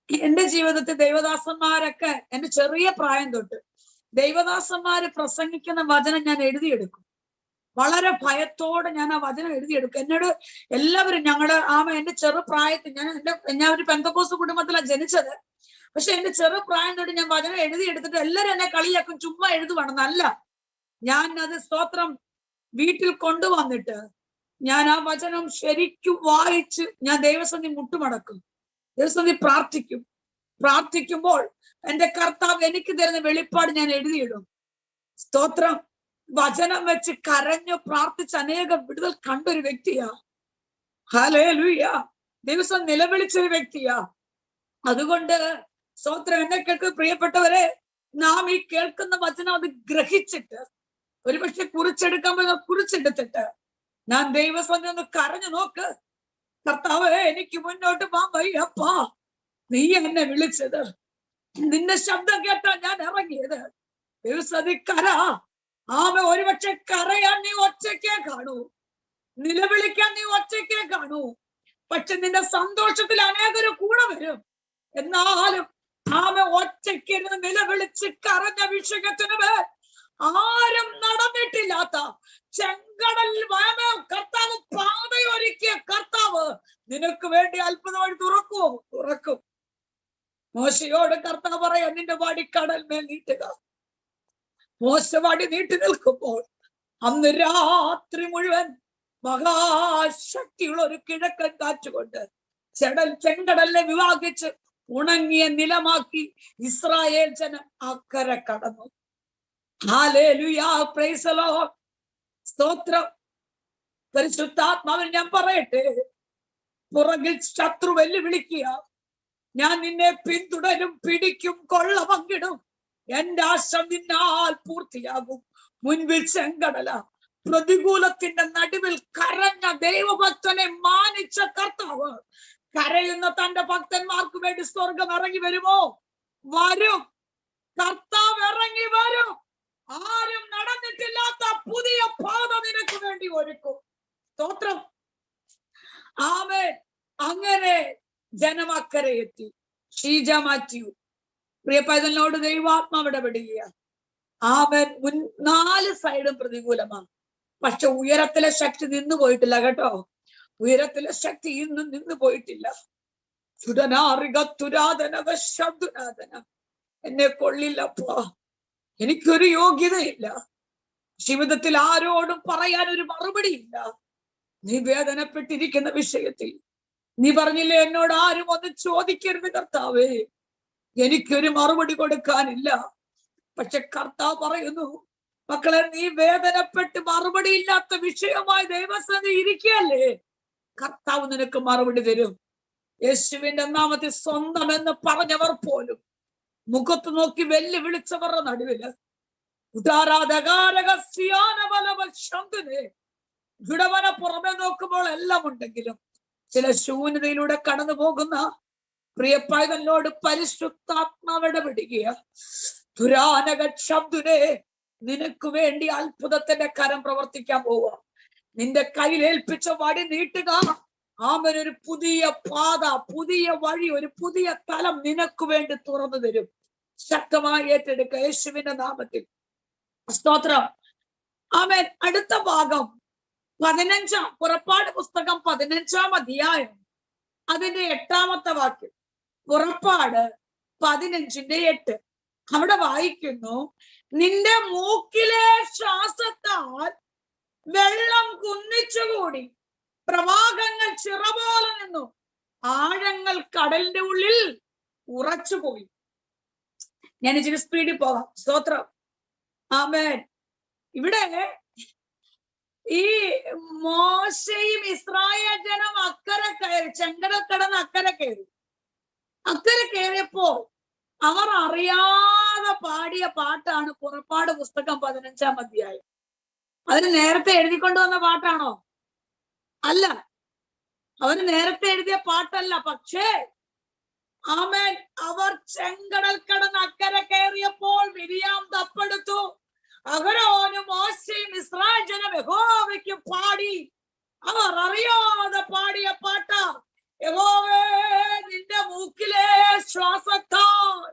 Speaker 1: എന്റെ ജീവിതത്തിൽ ദൈവദാസന്മാരൊക്കെ എന്റെ ചെറിയ പ്രായം തൊട്ട് ദൈവദാസന്മാര് പ്രസംഗിക്കുന്ന വചനം ഞാൻ എഴുതിയെടുക്കും. വളരെ ഭയത്തോടെ ഞാൻ ആ വചനം എഴുതിയെടുക്കും. എന്നോട് എല്ലാവരും എന്റെ ചെറുപ്രായത്തിൽ ഞാൻ ഒരു പെന്തക്കോസ്ത് കുടുംബത്തിലാണ് ജനിച്ചത്. പക്ഷെ എന്റെ ചെറുപ്രായം തൊട്ട് ഞാൻ വചനം എഴുതിയെടുത്തിട്ട് എല്ലാവരും എന്നെ കളിയാക്കും, ചുമ്മാ എഴുതുവാണെന്നല്ല. ഞാൻ അത് സ്തോത്രം വീട്ടിൽ കൊണ്ടുവന്നിട്ട് ഞാൻ ആ വചനം ശരിക്കും വായിച്ച് ഞാൻ ദൈവസന്ധി മുട്ടുമടക്കും, ദൈവസന്ധി പ്രാർത്ഥിക്കുമ്പോൾ എന്റെ കർത്താവ് എനിക്ക് തരുന്ന വെളിപ്പാട് ഞാൻ എഴുതിയിടും. സ്തോത്രം. വചനം വെച്ച് കരഞ്ഞു പ്രാർത്ഥിച്ച് അനേകം വിടുതൽ കണ്ടൊരു വ്യക്തിയാ. ഹല്ലേലൂയ. ദിവസം നിലവിളിച്ചൊരു വ്യക്തിയാ. അതുകൊണ്ട് സ്തോത്രം, എന്നെ കേൾക്കുന്ന പ്രിയപ്പെട്ടവരെ, നാം ഈ കേൾക്കുന്ന വചനം അത് ഗ്രഹിച്ചിട്ട് ഒരുപക്ഷെ കുറിച്ചെടുത്തിട്ട് ഞാൻ ദൈവസന്ധി ഒന്ന് കരഞ്ഞു നോക്ക്. കർത്താവേ, എനിക്ക് മുന്നോട്ട് പോകാൻ വയ്യപ്പാ, നീ എന്നെ വിളിച്ചത്, നിന്റെ ശബ്ദം കേട്ടാ ഞാൻ ഇറങ്ങിയത്. ദൈവസന്ധി കര. ഒരുപക്ഷെ കരയാൻ നീ ഒറ്റയ്ക്കേ കാണൂ, നിലവിളിക്കാൻ നീ ഒറ്റയ്ക്കേ കാണൂ. പക്ഷെ നിന്റെ സന്തോഷത്തിൽ അനേകര് കൂടെ വരും. എന്നാലും ഒറ്റയ്ക്ക് നിലവിളിച്ച് കരഞ്ഞ വിഷയത്തിന് മേൽ ആരും നടന്നിട്ടില്ലാത്ത ചെങ്കടൽ കർത്താവ് പാതയൊരുക്കിയ കർത്താവ് നിനക്ക് വേണ്ടി അത്ഭുതമായി തുറക്കും. മോശയോട് കർത്താവ് പറയാ, നിന്റെ വടി കടൽ മേൽ നീട്ടുക. മോശ വടി നീട്ടി നിൽക്കുമ്പോൾ അന്ന് രാത്രി മുഴുവൻ മഹാശക്തിയുള്ള ഒരു കിഴക്കൻ കാറ്റുകൊണ്ട് ചെങ്കടലിനെ വിഭാഗിച്ച് ഉണങ്ങിയ നിലമാക്കി ഇസ്രായേൽ ജനം അക്കരെ കടന്നു. Hallelujah, price the Lord. സ്തോത്രം. പരിശുദ്ധാത്മാവിൽ ഞാൻ പറയട്ടെ, പുറകിൽ ശത്രു വെല്ലുവിളിക്കുക, ഞാൻ നിന്നെ പിന്തുടരും, പിടിക്കും, കൊള്ള പങ്കിടും, എന്റെ ആശ നിന്നാൽ പൂർത്തിയാകും. മുൻപിൽ ചെങ്കടല, പ്രതികൂലത്തിന്റെ നടുവിൽ കരഞ്ഞ ദൈവഭക്തനെ മാനിച്ച കർത്താവ് കരയുന്ന തന്റെ ഭക്തന്മാർക്ക് വേണ്ടി സ്വർഗം ഇറങ്ങി വരുമോ? വരും. കർത്താവ് ഇറങ്ങി വരും. ആരും നടന്നിട്ടില്ലാത്ത പുതിയ പാത നിനക്ക് വേണ്ടി ഒരുക്കും. സ്തോത്രം. ആമേൻ. അങ്ങനെ ജനമക്കരെ എത്തി. ഷീജ മാത്യു പ്രിയ പൈതലിനോട് ദൈവാത്മാവ് ഇടപെടുക. ആമേൻ. 4 സൈഡും പ്രതികൂലമാണ്. പക്ഷെ ഉയരത്തിലെ ശക്തി നിന്നു പോയിട്ടില്ല കേട്ടോ. ഉയരത്തിലെ ശക്തി ഇന്നും നിന്നു പോയിട്ടില്ല. എന്നെ കൊള്ളില്ലപ്പാ, എനിക്കൊരു യോഗ്യതയില്ല, ജീവിതത്തിൽ ആരോടും പറയാൻ ഒരു മറുപടി ഇല്ല. നീ വേദനപ്പെട്ടിരിക്കുന്ന വിഷയത്തിൽ നീ പറഞ്ഞില്ലേ, എന്നോട് ആരും ഒന്ന് ചോദിക്കരുത് കർത്താവേ, എനിക്കൊരു മറുപടി കൊടുക്കാനില്ല. പക്ഷെ കർത്താവ് പറയുന്നു, മക്കളെ, നീ വേദനപ്പെട്ട് മറുപടി ഇല്ലാത്ത വിഷയമായി ദൈവസന്നിധി ഇരിക്കുകയല്ലേ, കർത്താവ് നിനക്ക് മറുപടി തരും. യേശുവിന്റെ നാമത്തിൽ സ്വന്തം എന്ന് പറഞ്ഞവർ പോലും മുഖത്ത് നോക്കി വെല്ലുവിളിച്ചവരുടെ നടുവില് വിടവന പുറമെ നോക്കുമ്പോൾ എല്ലാം ഉണ്ടെങ്കിലും ചില ശൂന്യതയിലൂടെ കടന്നു പോകുന്ന പ്രിയ പൈതലിനോട് പരിശുദ്ധാത്മാവിടെ വിടുക. ദുരാനക ശബ്ദുനെ, നിനക്ക് വേണ്ടി അത്ഭുതത്തിന്റെ കരം പ്രവർത്തിക്കാൻ പോവുക. നിന്റെ കയ്യിലേൽപ്പിച്ച വടി നീട്ടുക. ഒരു പുതിയ പാത, പുതിയ വഴി, ഒരു പുതിയ തലം നിനക്ക് വേണ്ടി തുറന്നു തരും. ശക്തമായി ഏറ്റെടുക്കുക യേശുവിന്റെ നാമത്തിൽ. സ്തോത്രം. ആമേൻ. അടുത്ത ഭാഗം 15 പുറപ്പാട് പുസ്തകം 15 അധ്യായം അതിന്റെ 8ാമത്തെ വാക്യം. പുറപ്പാട് 15:8 അവിടെ വായിക്കുന്നു, നിന്റെ മൂക്കിലെ ശ്വാസത്താൽ വെള്ളം കുന്നിച്ചുകൂടി, പ്രവാഹങ്ങൾ ചിറ പോലെ നിന്നു, ആഴങ്ങൾ കടലിന്റെ ഉള്ളിൽ ഉറച്ചുപോയി. ഞാൻ ഇച്ചിരി സ്പീഡിൽ പോകാം. സ്തോത്രം. ആമേൻ. ഇവിടെ ഈ മോശയും ഇസ്രായേൽ ജനം അക്കരെ കയറി, ചെങ്കടൽ കടന്ന് അക്കരെ കയറിയപ്പോ അവർ അറിയാതെ പാടിയ പാട്ടാണ് പുറപ്പാട് പുസ്തകം 15 അധ്യായം. അതിന് നേരത്തെ എഴുതിക്കൊണ്ടുവന്ന പാട്ടാണോ? അല്ല, അവര് നേരത്തെ എഴുതിയ പാട്ടല്ല. പക്ഷേ ആമേൻ, അവർ ചെങ്കടൽ കടന്ന് അക്കരെ കയറിയപ്പോൾ മിരിയാം തപ്പെടുത്തു. അഹരോനും മോശയും ഇസ്രായേൽ ജനം യഹോവയ്ക്ക് പാടി. അവർ അറിയാതെ പാടിയ പാട്ട. യഹോവേ, നിന്റെ മൂക്കിലെ ശ്വാസത്താൽ.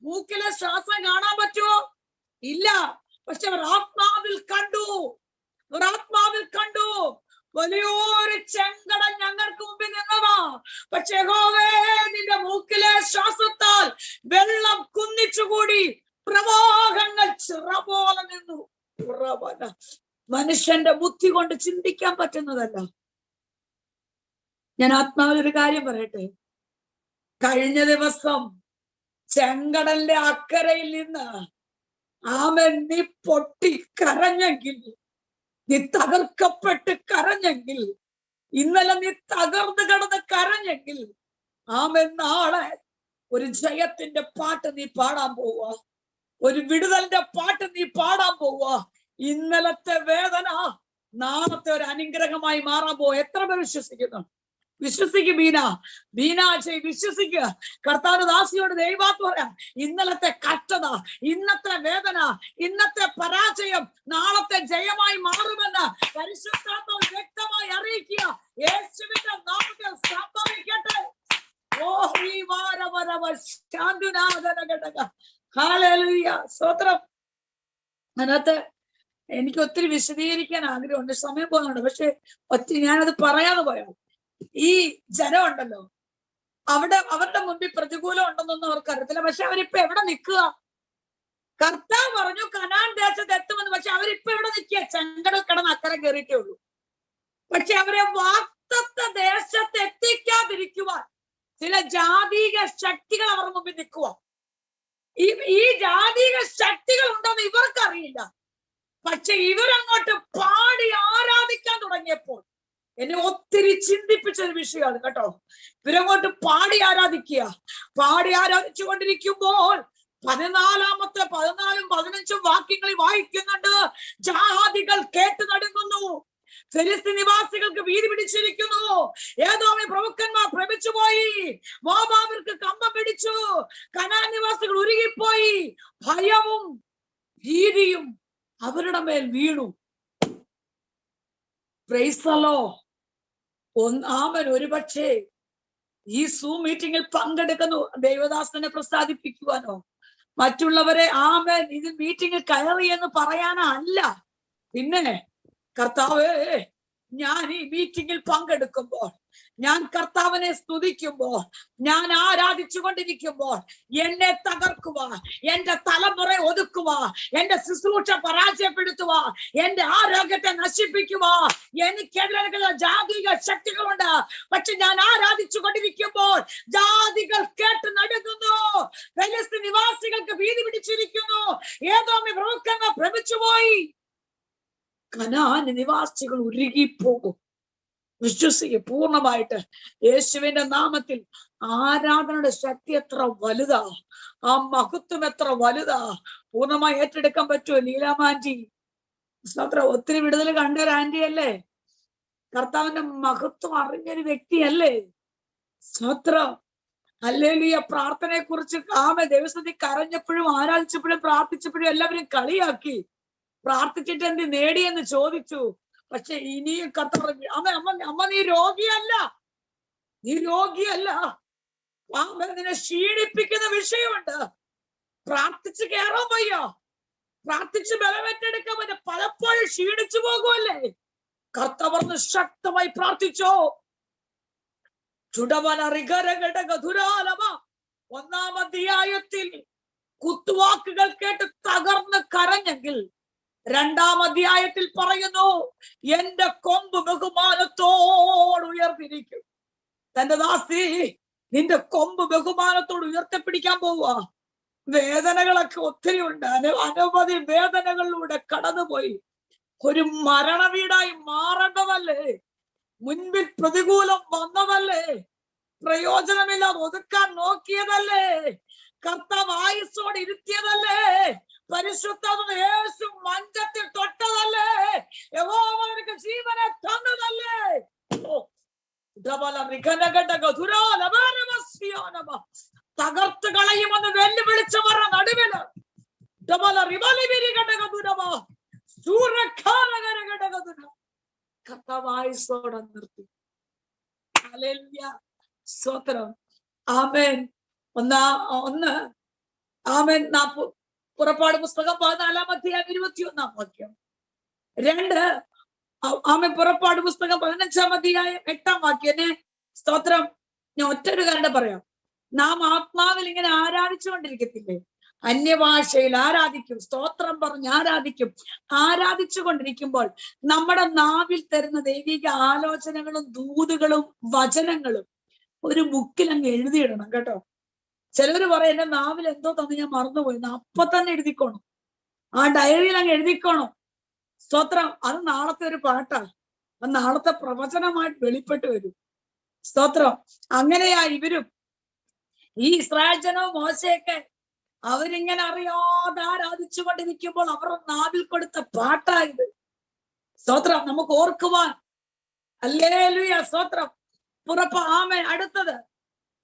Speaker 1: മൂക്കിലെ ശ്വാസം കാണാൻ പറ്റുമോ? ഇല്ല. പക്ഷെ അവർ ആത്മാവിൽ കണ്ടു. ആത്മാവിൽ കണ്ടു. വലിയൊരു ചെങ്കടൽ ഞങ്ങൾക്ക് മുമ്പിൽ നിന്നതാ. പക്ഷെ യഹോവേ, നിന്റെ മൂക്കിലെ ശ്വാസത്താൽ വെള്ളം കുന്നിച്ചുകൂടി പ്രവാഹങ്ങൾ ചിറ പോലെ നിന്നു. മനുഷ്യന്റെ ബുദ്ധി കൊണ്ട് ചിന്തിക്കാൻ പറ്റുന്നതല്ല. ഞാൻ ആത്മാവിൽ ഒരു കാര്യം പറയട്ടെ. കഴിഞ്ഞ ദിവസം ചെങ്കടലിന്റെ അക്കരയിൽ നിന്ന് ആമൻ നീ പൊട്ടി കരഞ്ഞെങ്കിൽ, നീ തകർക്കപ്പെട്ട് കരഞ്ഞെങ്കിൽ, ഇന്നലെ നീ തകർന്നു കിടന്ന് കരഞ്ഞെങ്കിൽ, ആമൻ നാളെ ഒരു ജയത്തിന്റെ പാട്ട് നീ പാടാൻ പോവുക. ഒരു വിടുതലിന്റെ പാട്ട് നീ പാടാൻ പോവുക. ഇന്നലത്തെ വേദന നാളത്തെ ഒരു അനുഗ്രഹമായി മാറാൻ പോവുക. എത്ര പേർ വിശ്വസിക്കുന്നു? വിശ്വസിക്കും ബീന വിശ്വസിക്കുക. കർത്താവ് ദാസിയോട് ദൈവാത്മ പറയാം, ഇന്നലത്തെ കഷ്ടത, ഇന്നത്തെ വേദന, ഇന്നത്തെ പരാജയം നാളത്തെ ജയമായി മാറുമെന്ന് പരിശുദ്ധാത്മാവ് വ്യക്തമായി അറിയിക്കുക. യേശുവിന്റെ നാമത്തിൽ സംഭവിക്കട്ടെ. സ്തോത്രം. അതിനകത്ത് എനിക്ക് ഒത്തിരി വിശദീകരിക്കാൻ ആഗ്രഹമുണ്ട്, സമയം പോകുന്നുണ്ട്. പക്ഷെ ഒത്തിരി ഞാനത് പറയാതെ പോയാൽ, ഈ ജനം ഉണ്ടല്ലോ, അവരുടെ മുമ്പിൽ പ്രതികൂലം ഉണ്ടെന്നൊന്നും അവർക്ക് അറിയത്തില്ല. പക്ഷെ അവരിപ്പോ എവിടെ നിൽക്കുക? കർത്താവ് പറഞ്ഞു കനാൻ ദേശത്ത് എത്തുമെന്ന്. പക്ഷെ അവരിപ്പോ എവിടെ നിൽക്കുക? ചെങ്കടൽ കടന്ന് അക്കരെ കയറിയിട്ടേ ഉള്ളൂ. പക്ഷെ അവരെ വാഗ്ദത്ത ദേശത്ത് എത്തിക്കാതിരിക്കുവാൻ ചില ജാതീക ശക്തികൾ അവർ മുമ്പിൽ നിൽക്കുക. ഈ ജാതീക ശക്തികൾ ഉണ്ടെന്ന് ഇവർക്കറിയില്ല. പക്ഷെ ഇവരങ്ങോട്ട് പാടി ആരാധിക്കാൻ തുടങ്ങിയപ്പോൾ എന്നെ ഒത്തിരി ചിന്തിപ്പിച്ച ഒരു വിഷയമാണ് കേട്ടോ. ഇവരങ്ങോട്ട് പാടി ആരാധിക്കുക. പാടി ആരാധിച്ചു കൊണ്ടിരിക്കുമ്പോൾ 14 15 വാക്യങ്ങളിൽ വായിക്കുന്നുണ്ട്, ജാതികൾ കേട്ട് നടുങ്ങുന്നു, ഫെലിസ്തീൻ നിവാസികൾക്ക് ഭീതി പിടിച്ചിരിക്കുന്നു, ഏദോമി പ്രഭുക്കന്മാർ ഭ്രമിച്ചുപോയി, മോവാബിർക്ക് കമ്പം പിടിച്ചു, കനാൻ നിവാസികൾ ഉരുകിപ്പോയി, ഭയവും ഭീതിയും അവരുടെ മേൽ വീണു. Price the Lord. ആമൻ. ഒരുപക്ഷെ ഈ സൂം മീറ്റിംഗിൽ പങ്കെടുക്കുന്നു ദൈവദാസനെ പ്രസാദിപ്പിക്കുവാനോ മറ്റുള്ളവരെ ആമൻ ഇതിൽ മീറ്റിംഗിൽ കയറി എന്ന് പറയാനോ അല്ല. പിന്നെ കർത്താവേ, ഞാൻ ഈ മീറ്റിംഗിൽ പങ്കെടുക്കുമ്പോൾ, ഞാൻ കർത്താവിനെ സ്തുതിക്കുമ്പോൾ, ഞാൻ ആരാധിച്ചു കൊണ്ടിരിക്കുമ്പോൾ എന്നെ തകർക്കുക, എന്റെ തലമുറ ഒതുക്കുക, എന്റെ ശുശ്രൂഷ പരാജയപ്പെടുത്തുക, എന്റെ ആരോഗ്യത്തെ നശിപ്പിക്കുക, എനിക്കെതിരെ ജാതിക ശക്തികളുണ്ട്. പക്ഷെ ഞാൻ ആരാധിച്ചു കൊണ്ടിരിക്കുമ്പോൾ ജാതികൾ കേട്ട് നടുങ്ങുന്നു, ഫെലിസ്തീൻ നിവാസികൾക്ക് ഭീതി പിടിച്ചിരിക്കുന്നു, ഏദോമി പ്രഭുക്കന്മാർ ഭ്രമിച്ചുപോയി, കനാൻ നിവാസികൾ ഉരുകിപ്പോകും. വിശ്വസിക്കുക പൂർണ്ണമായിട്ട്. യേശുവിന്റെ നാമത്തിൽ ആരാധനയുടെ ശക്തി എത്ര വലുതാ, ആ മഹത്വം എത്ര വലുതാ. പൂർണ്ണമായി ഏറ്റെടുക്കാൻ പറ്റുമോ? ലീലാമാൻറ്റി അത്ര ഒത്തിരി വിടുതൽ കണ്ടൊരു ആന്റി അല്ലേ? കർത്താവിന്റെ മഹത്വം അറിഞ്ഞൊരു വ്യക്തിയല്ലേ? സ്തോത്രം. ഹല്ലേലൂയ. പ്രാർത്ഥനയെ കുറിച്ച് ദിവസത്തിൽ കരഞ്ഞപ്പോഴും ആരാധിച്ചപ്പോഴും പ്രാർത്ഥിച്ചപ്പോഴും എല്ലാവരും കളിയാക്കി. പ്രാർത്ഥിച്ചിട്ട് എന്ത് നേടിയെന്ന് ചോദിച്ചു. പക്ഷെ ഇനിയും കർത്താവ്, അമ്മ നീ രോഗിയല്ല, നീ രോഗിയല്ല. നിന്നെ ക്ഷീണിപ്പിക്കുന്ന വിഷയമുണ്ട്. പ്രാർത്ഥിച്ച് കയറാൻ വയ്യോ, പ്രാർത്ഥിച്ച് ബലമേറ്റെടുക്കാൻ പറ്റും. പലപ്പോഴും ക്ഷീണിച്ചു പോകുമല്ലേ? കർത്താവ് പറഞ്ഞ് ശക്തമായി പ്രാർത്ഥിച്ചോ. ചുടവന 1 അധ്യായത്തിൽ കുത്തുവാക്കുകൾ കേട്ട് തകർന്ന് കരഞ്ഞെങ്കിൽ 2 അധ്യായത്തിൽ പറയുന്നു, എന്റെ കൊമ്പ് ബഹുമാനത്തോട് ഉയർത്തിരിക്കും. തന്റെ ദാസി, നിന്റെ കൊമ്പ് ബഹുമാനത്തോട് ഉയർത്തിപ്പിടിക്കാൻ പോവുക. വേദനകളൊക്കെ ഒത്തിരി ഉണ്ട്. അനവധി വേദനകളിലൂടെ കടന്നുപോയി. ഒരു മരണവീടായി മാറേണ്ടതല്ലേ? മുൻപിൽ പ്രതികൂലം വന്നതല്ലേ? പ്രയോജനമില്ലാതെ ഒതുക്കാൻ നോക്കിയതല്ലേ? കർത്താവ് ആയുസ്സോടെ ഇരുത്തിയതല്ലേ? പരിശുദ്ധാത്മാവ് യേശു മഞ്ചത്തിൽ തൊട്ടതല്ലേ? യഹോവ അവർക്ക് ജീവനെ തന്നതല്ലേ? തകർത്ത് കളയുമെന്ന് വെല്ലുവിളിച്ചവരുടെ നടുവില് കർത്താവ് ആയുസ്സോടെ നിർത്തി. സ്തോത്രം. ആമേൻ. ആമേൻ. പുറപ്പാട് പുസ്തകം 14 അധ്യായം 21 വാക്യം. 2 ആമേൻ. പുറപ്പാട് പുസ്തകം 15-ാം അധ്യായം 8-ാം വാക്യം. എന്നെ സ്തോത്രം, ഞാൻ ഒറ്റൊരു കാര്യം പറയാം. നാം ആത്മാവിൽ ഇങ്ങനെ ആരാധിച്ചുകൊണ്ടിരിക്കത്തില്ലേ? അന്യഭാഷയിൽ ആരാധിക്കും, സ്തോത്രം പറഞ്ഞ് ആരാധിക്കും. ആരാധിച്ചു കൊണ്ടിരിക്കുമ്പോൾ നമ്മുടെ നാവിൽ തരുന്ന ദൈവിക ആലോചനകളും ദൂതുകളും വചനങ്ങളും ഒരു ബുക്കിൽ അങ്ങ് എഴുതിയിടണം കേട്ടോ. ചിലവര് പറയും എന്റെ നാവിൽ എന്തോ തന്ന് ഞാൻ മറന്നുപോയി. അപ്പൊ തന്നെ എഴുതിക്കോണം, ആ ഡയറിയിൽ അങ്ങ് എഴുതിക്കോണം. സ്തോത്രം. അത് നാളത്തെ ഒരു പാട്ടാ, അത് നാളത്തെ പ്രവചനമായിട്ട് വെളിപ്പെട്ട് വരും. സ്തോത്രം. അങ്ങനെയാ ഇവരും ഈ ഇസ്രായേൽ ജനവും മോശയൊക്കെ അവരിങ്ങനെ അറിയാതെ ആരാധിച്ചു കൊണ്ടിരിക്കുമ്പോൾ അവരുടെ നാവിൽ കൊടുത്ത പാട്ടായത്. സ്തോത്രം. നമുക്ക് ഓർക്കുവാൻ. ഹല്ലേലൂയ. സ്തോത്രം. ആമേൻ. അടുത്തത്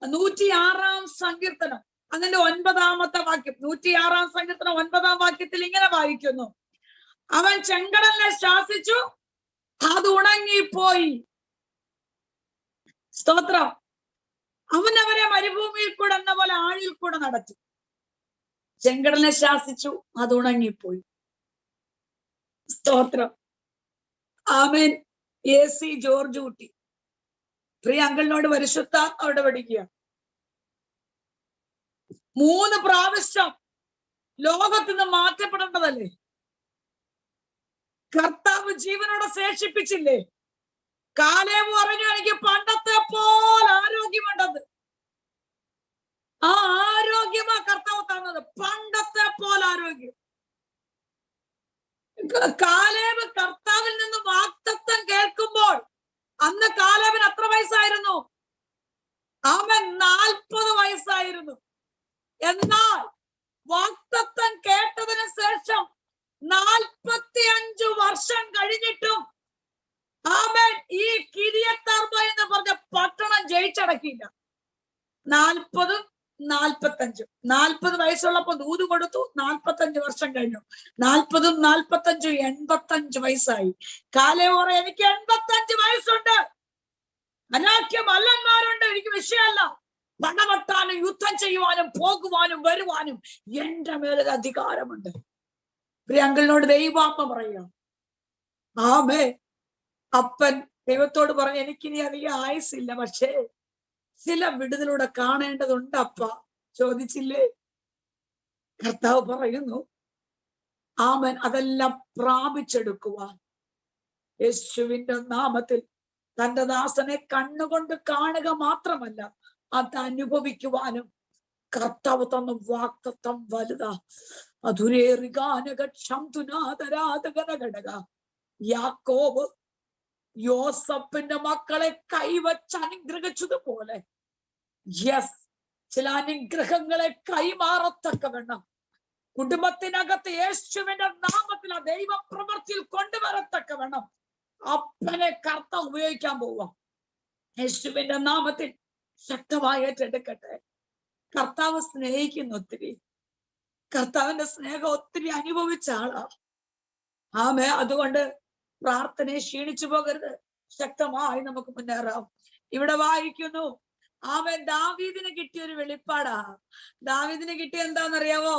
Speaker 1: 106-ാം സങ്കീർത്തനം, അതിന്റെ 9-ാമത്തെ വാക്യം. 106-ാം സങ്കീർത്തനം 9-ാം വാക്യത്തിൽ ഇങ്ങനെ വായിക്കുന്നു: അവൻ ചെങ്കടലിനെ ശാസിച്ചു, അത് ഉണങ്ങിപ്പോയി. സ്തോത്രം. അവൻ അവരെ മരുഭൂമിയിൽ കൂടെ എന്ന പോലെ ആഴിൽ കൂടെ നടത്തി. ചെങ്കടലിനെ ശാസിച്ചു, അത് ഉണങ്ങിപ്പോയി. സ്തോത്രം. ആമേൻ. AC ജോർജ് കുട്ടി പ്രിയ അങ്കിളിനോട് പരിശുദ്ധാത്മാവോടെ പഠിക്കുക. 3 പ്രാവശ്യം ലോകത്തിൽ നിന്ന് മാറ്റപ്പെടേണ്ടതല്ലേ? കർത്താവ് ജീവനോടെ ശേഷിപ്പിച്ചില്ലേ? കാലേബ് പറഞ്ഞു എനിക്ക് പണ്ടത്തെ പോലെ ആരോഗ്യമുണ്ടത്. ആ ആരോഗ്യമാ കർത്താവ് തന്നത്, പണ്ടത്തെ പോലെ ആരോഗ്യം. കാലേബ് കർത്താവിൽ നിന്ന് വാഗ്ദത്തം കേൾക്കുമ്പോൾ അന്ന് കാലേബിന് എത്ര വയസ്സായിരുന്നു? അവൻ 40 വയസ്സായിരുന്നു. എന്നാൽ വാഗ്ദത്തം കേട്ടതിന് ശേഷം 45 വർഷം കഴിഞ്ഞിട്ടും അവൻ ഈ കിരിയത്തർബ എന്ന് പറഞ്ഞ പട്ടണം ജയിച്ചടക്കിയില്ല. 40, 45. 40 വയസ്സുള്ളപ്പോ ദൂത് കൊടുത്തു. 45 വർഷം കഴിഞ്ഞു. 40ഉം 45ഉം 85 വയസ്സായി. കാലേബ് പറയും എനിക്ക് 85 വയസ്സുണ്ട്, അനാഖ്യ മല്ലന്മാരുണ്ട്, എനിക്ക് വിഷയമല്ല. പടവെട്ടാനും യുദ്ധം ചെയ്യുവാനും പോകുവാനും വരുവാനും എന്റെ മേലൊരു അധികാരമുണ്ട്. പ്രിയങ്കളിനോട് ദൈവാത്മ പറയുക. ആമേ. അപ്പൻ ദൈവത്തോട് പറഞ്ഞു എനിക്കിനി അധികം ആയുസില്ല, പക്ഷേ ചില വിടുതലൂടെ കാണേണ്ടതുണ്ട് അപ്പ. ചോദിച്ചില്ലേ? കർത്താവ് പറയുന്നു ആമൻ അതെല്ലാം പ്രാപിച്ചെടുക്കുവാൻ യേശുവിന്റെ നാമത്തിൽ തന്റെ ദാസനെ കണ്ണുകൊണ്ട് കാണുക മാത്രമല്ല, അത് അനുഭവിക്കുവാനും കർത്താവ് തന്ന വാഗ്ദത്തം വലുതാ. യാക്കോബ് യോസഫിന്റെ മക്കളെ കൈവച്ച് അനുഗ്രഹിച്ചതുപോലെ ചില അനുഗ്രഹങ്ങളെ കൈമാറത്തക്കവണ്ണം കുടുംബത്തിനകത്ത് യേശുവിന്റെ നാമത്തിൽ ആ ദൈവപ്രവൃത്തിയിൽ കൊണ്ടുവരത്തക്കവണ്ണം അപ്പനെ കർത്താവ് ഉപയോഗിക്കാൻ പോവാം. യേശുവിന്റെ നാമത്തിൽ ശക്തമായി ഏറ്റെടുക്കട്ടെ. കർത്താവ് സ്നേഹിക്കുന്നു ഒത്തിരി, കർത്താവിന്റെ സ്നേഹം ഒത്തിരി അനുഭവിച്ച ആളാ. ആമേ. അതുകൊണ്ട് പ്രാർത്ഥനയെ ക്ഷീണിച്ചു പോകരുത്, ശക്തമായി നമുക്ക് മുന്നേറാം. ഇവിടെ വായിക്കുന്നു ആമേ ദാവീദിന് കിട്ടിയൊരു വെളിപ്പാടാ. ദാവീദിന് കിട്ടിയ എന്താണെന്നറിയാവോ?